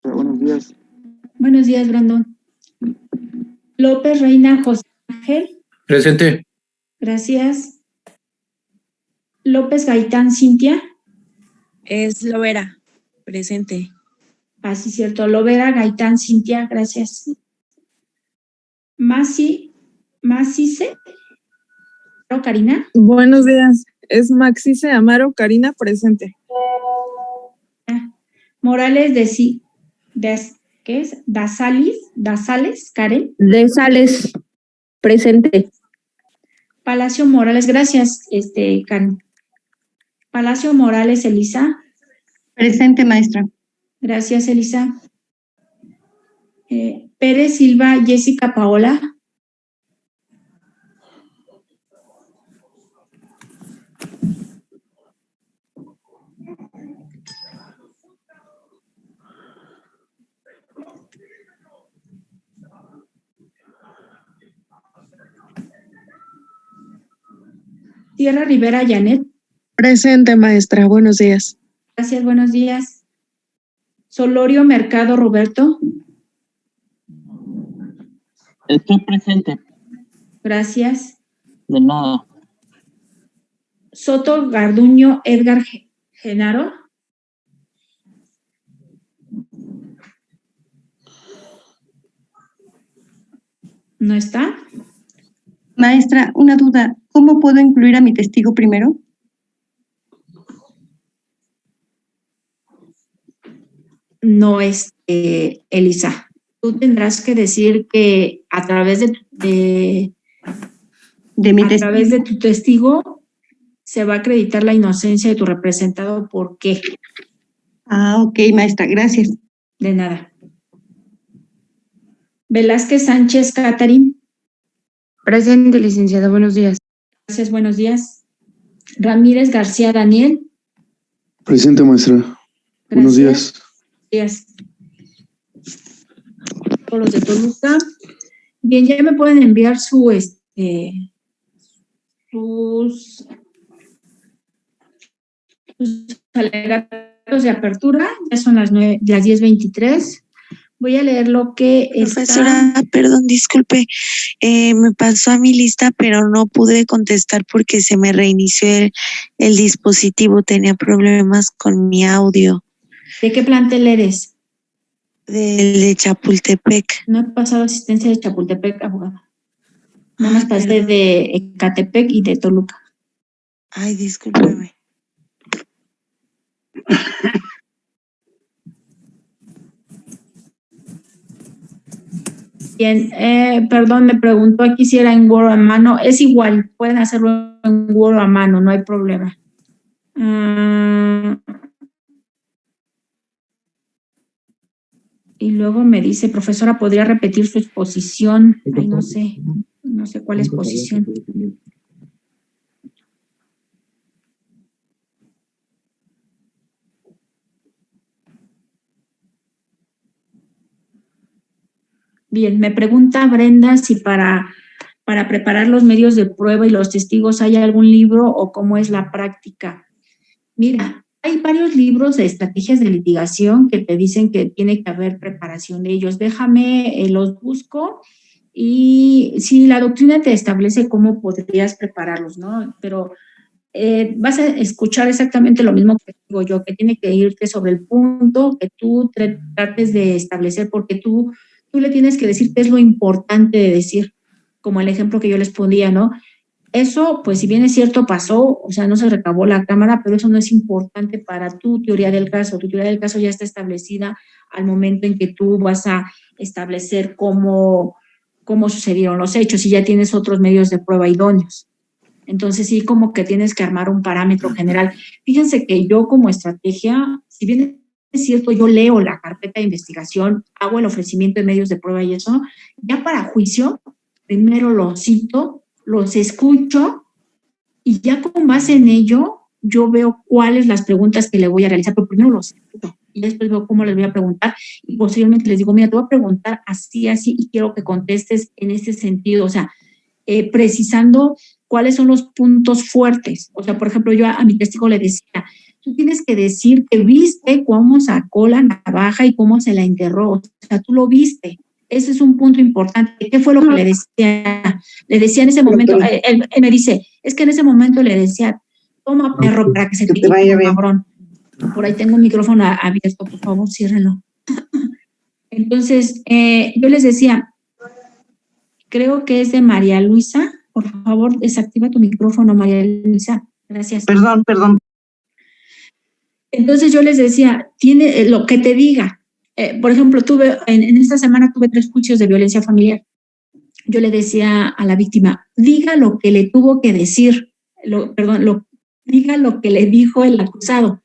Buenos días. Buenos días, Brandon. López Reina José Ángel. Presente. Gracias. López Gaitán Cintia. Es Lovera. Presente. Ah, sí, cierto. Lovera Gaitán Cintia, gracias. Macice. Karina. Buenos días. Es Maxice Amaro Karina, presente. Morales ¿qué es? Dasales, Karen. De Sales. Presente. Palacio Morales, gracias, Karen. Palacio Morales, Elisa. Presente, maestra. Gracias, Elisa. Pérez Silva, Jessica Paola. Sierra Rivera, Janet. Presente, maestra. Buenos días. Gracias, buenos días. Solorio Mercado, Roberto. Estoy presente. Gracias. De nada. Soto Garduño, Edgar Genaro. ¿No está? Maestra, una duda. ¿Cómo puedo incluir a mi testigo primero? No, Elisa. Tú tendrás que decir que a través de tu testigo se va a acreditar la inocencia de tu representado. ¿Por qué? Ah, ok, maestra. Gracias. De nada. Velázquez Sánchez Catherine. Presente, licenciada. Buenos días. Gracias, buenos días. Ramírez García Daniel. Presente, maestra. Buenos días. Gracias. Todos los de Toluca. Bien, ya me pueden enviar sus alegatos de apertura. Ya son las 10:23. Voy a leer lo que Profesora, perdón, disculpe, me pasó a mi lista, pero no pude contestar porque se me reinició el dispositivo, tenía problemas con mi audio. ¿De qué plantel eres? De Chapultepec. No he pasado asistencia de Chapultepec, abogada. Nada más pasé de Ecatepec y de Toluca. Ay, discúlpeme. Bien, perdón, me preguntó aquí si era en Word a mano. Es igual, pueden hacerlo en Word a mano, no hay problema. Y luego me dice, profesora, ¿podría repetir su exposición? Ay, no sé cuál exposición. Bien, me pregunta Brenda si para preparar los medios de prueba y los testigos hay algún libro o cómo es la práctica. Mira, hay varios libros de estrategias de litigación que te dicen que tiene que haber preparación de ellos. Déjame, los busco y si la doctrina te establece cómo podrías prepararlos, ¿no? Pero vas a escuchar exactamente lo mismo que digo yo, que tiene que irte sobre el punto que tú trates de establecer, porque tú le tienes que decir qué es lo importante de decir, como el ejemplo que yo les ponía, ¿no? Eso, pues si bien es cierto, pasó, o sea, no se recabó la cámara, pero eso no es importante para tu teoría del caso. Tu teoría del caso ya está establecida al momento en que tú vas a establecer cómo sucedieron los hechos y ya tienes otros medios de prueba idóneos. Entonces sí, como que tienes que armar un parámetro general. Fíjense que yo como estrategia, si bien es cierto, yo leo la carpeta de investigación, hago el ofrecimiento de medios de prueba y eso, ya para juicio, primero los cito, los escucho y ya con base en ello, yo veo cuáles las preguntas que le voy a realizar, pero primero los escucho y después veo cómo les voy a preguntar y posteriormente les digo, mira, te voy a preguntar así, así y quiero que contestes en ese sentido, o sea, precisando cuáles son los puntos fuertes. O sea, por ejemplo, yo a mi testigo le decía, tú tienes que decir que viste cómo sacó la navaja y cómo se la enterró. O sea, tú lo viste. Ese es un punto importante. ¿Qué fue lo que le decía? Le decía en ese momento, él me dice, es que en ese momento le decía, toma perro para que se te vaya bien, cabrón. Por ahí tengo un micrófono abierto, por favor, ciérrenlo. Entonces, yo les decía, creo que es de María Luisa. Por favor, desactiva tu micrófono, María Luisa. Gracias. Perdón. Entonces yo les decía, tiene lo que te diga. Por ejemplo, en esta semana tuve 3 juicios de violencia familiar. Yo le decía a la víctima, diga lo que le tuvo que decir, diga lo que le dijo el acusado.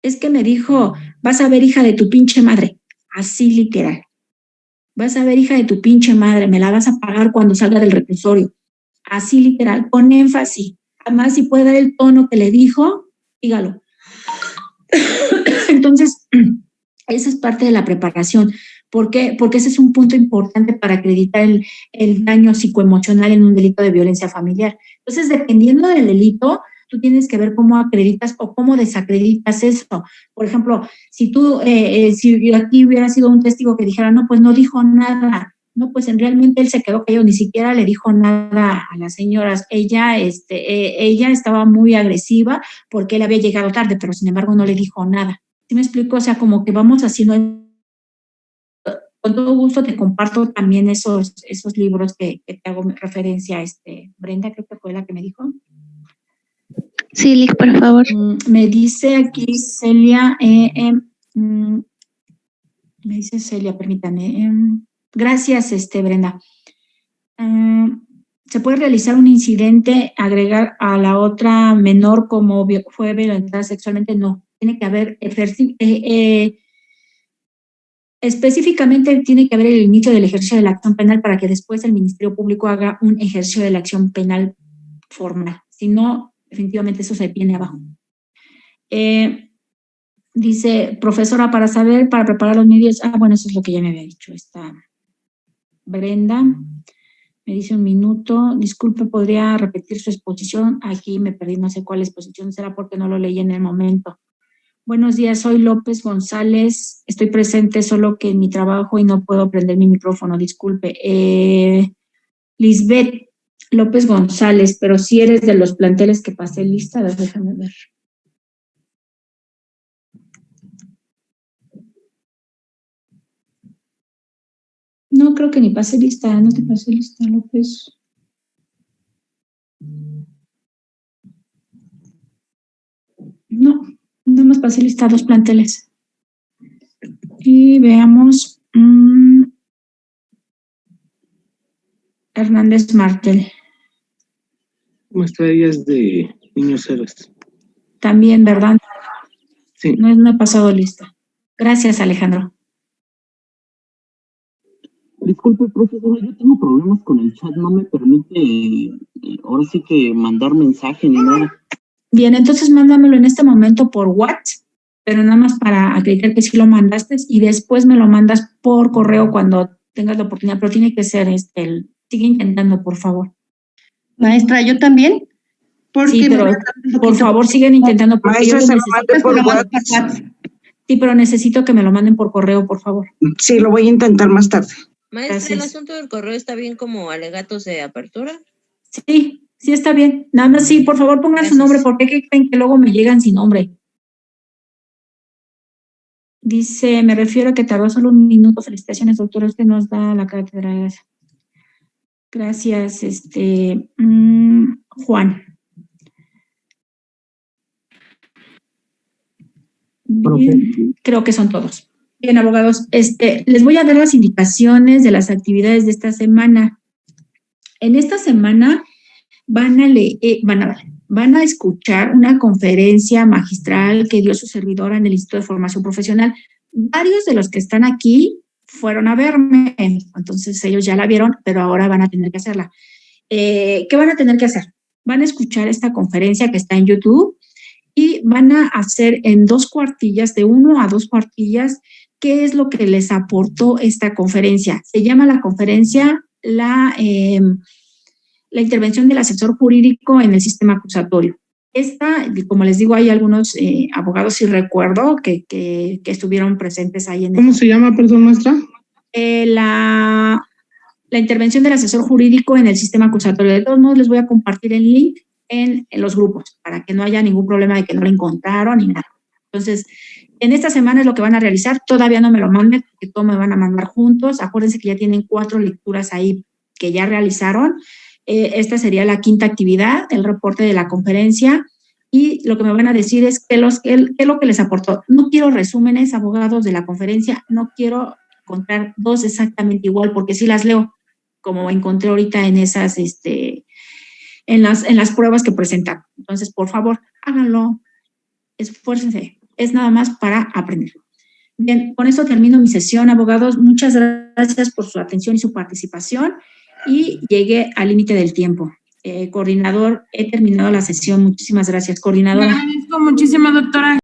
Es que me dijo, vas a ver, hija de tu pinche madre. Así literal. Vas a ver, hija de tu pinche madre, me la vas a pagar cuando salga del reclusorio. Así literal, con énfasis. Además, si puede dar el tono que le dijo, dígalo. Entonces, esa es parte de la preparación. ¿Por qué? Porque ese es un punto importante para acreditar el daño psicoemocional en un delito de violencia familiar. Entonces, dependiendo del delito, tú tienes que ver cómo acreditas o cómo desacreditas eso. Por ejemplo, si aquí hubiera sido un testigo que dijera, no, pues no dijo nada. No, pues realmente él se quedó callado, ni siquiera le dijo nada a las señoras. Ella estaba muy agresiva porque él había llegado tarde, pero sin embargo no le dijo nada. ¿Sí me explico? O sea, como que vamos haciendo. Con todo gusto te comparto también esos libros que te hago referencia. Brenda, creo que fue la que me dijo. Sí, Lick, por favor. Me dice aquí Celia, me dice Celia, permítame. Gracias, Brenda. ¿Se puede realizar un incidente, agregar a la otra menor como fue violentada sexualmente? No. Tiene que haber, específicamente tiene que haber el inicio del ejercicio de la acción penal para que después el Ministerio Público haga un ejercicio de la acción penal formal. Si no, definitivamente eso se viene abajo. Dice, profesora, para preparar los medios. Bueno, eso es lo que ya me había dicho esta Brenda. Me dice 1 minuto. Disculpe, ¿podría repetir su exposición? Aquí me perdí, no sé cuál exposición será porque no lo leí en el momento. Buenos días, soy López González. Estoy presente solo que en mi trabajo y no puedo prender mi micrófono, disculpe. Lisbeth López González, pero si eres de los planteles que pasé lista, déjame ver. No, creo que ni pasé lista, no te pasé lista, López. No, nada más pasé lista 2 planteles. Y veamos. Hernández Martel. Maestra, ella es de Niños Héroes. También, ¿verdad? Sí. No he pasado lista. Gracias, Alejandro. Disculpe, profesora, yo tengo problemas con el chat, no me permite ahora sí que mandar mensaje ni nada. Bien, entonces mándamelo en este momento por WhatsApp, pero nada más para acreditar que sí lo mandaste y después me lo mandas por correo cuando tengas la oportunidad, pero tiene que ser sigue intentando, por favor. Maestra, ¿yo también? Porque sí, pero por favor siguen intentando. Maestra, se lo mande por WhatsApp. Sí, pero necesito que me lo manden por correo, por favor. Sí, lo voy a intentar más tarde. Maestra, Gracias. ¿el asunto del correo está bien como alegatos de apertura? Sí, Sí, está bien. Nada más sí, por favor pongan su nombre, porque ¿qué creen que luego me llegan sin nombre? Dice, me refiero a que tardó solo un minuto. Felicitaciones, doctor. Usted nos da la cátedra. Gracias, Juan. Bien, creo que son todos. Bien, abogados, les voy a dar las indicaciones de las actividades de esta semana. En esta semana van a escuchar una conferencia magistral que dio su servidora en el Instituto de Formación Profesional. Varios de los que están aquí fueron a verme, entonces ellos ya la vieron, pero ahora van a tener que hacerla. ¿Qué van a tener que hacer? Van a escuchar esta conferencia que está en YouTube y van a hacer en 2 cuartillas, de 1 a 2 cuartillas, qué es lo que les aportó esta conferencia. Se llama la conferencia la intervención del asesor jurídico en el sistema acusatorio. Esta, como les digo, hay algunos abogados, si recuerdo, que estuvieron presentes ahí. ¿Cómo se llama, perdón, maestra? La intervención del asesor jurídico en el sistema acusatorio. De todos modos, les voy a compartir el link en los grupos para que no haya ningún problema de que no lo encontraron ni nada. Entonces, en esta semana es lo que van a realizar. Todavía no me lo manden, porque todo me van a mandar juntos. Acuérdense que ya tienen 4 lecturas ahí que ya realizaron. Esta sería la 5ª actividad, el reporte de la conferencia, y lo que me van a decir es qué es lo que les aportó. No quiero resúmenes, abogados, de la conferencia, no quiero encontrar 2 exactamente igual, porque sí las leo, como encontré ahorita en esas, en las pruebas que presentan. Entonces, por favor, háganlo, esfuércense, es nada más para aprender. Bien, con esto termino mi sesión, abogados. Muchas gracias por su atención y su participación. Y llegué al límite del tiempo. Coordinador, he terminado la sesión. Muchísimas gracias, coordinadora. Le agradezco muchísimo, doctora.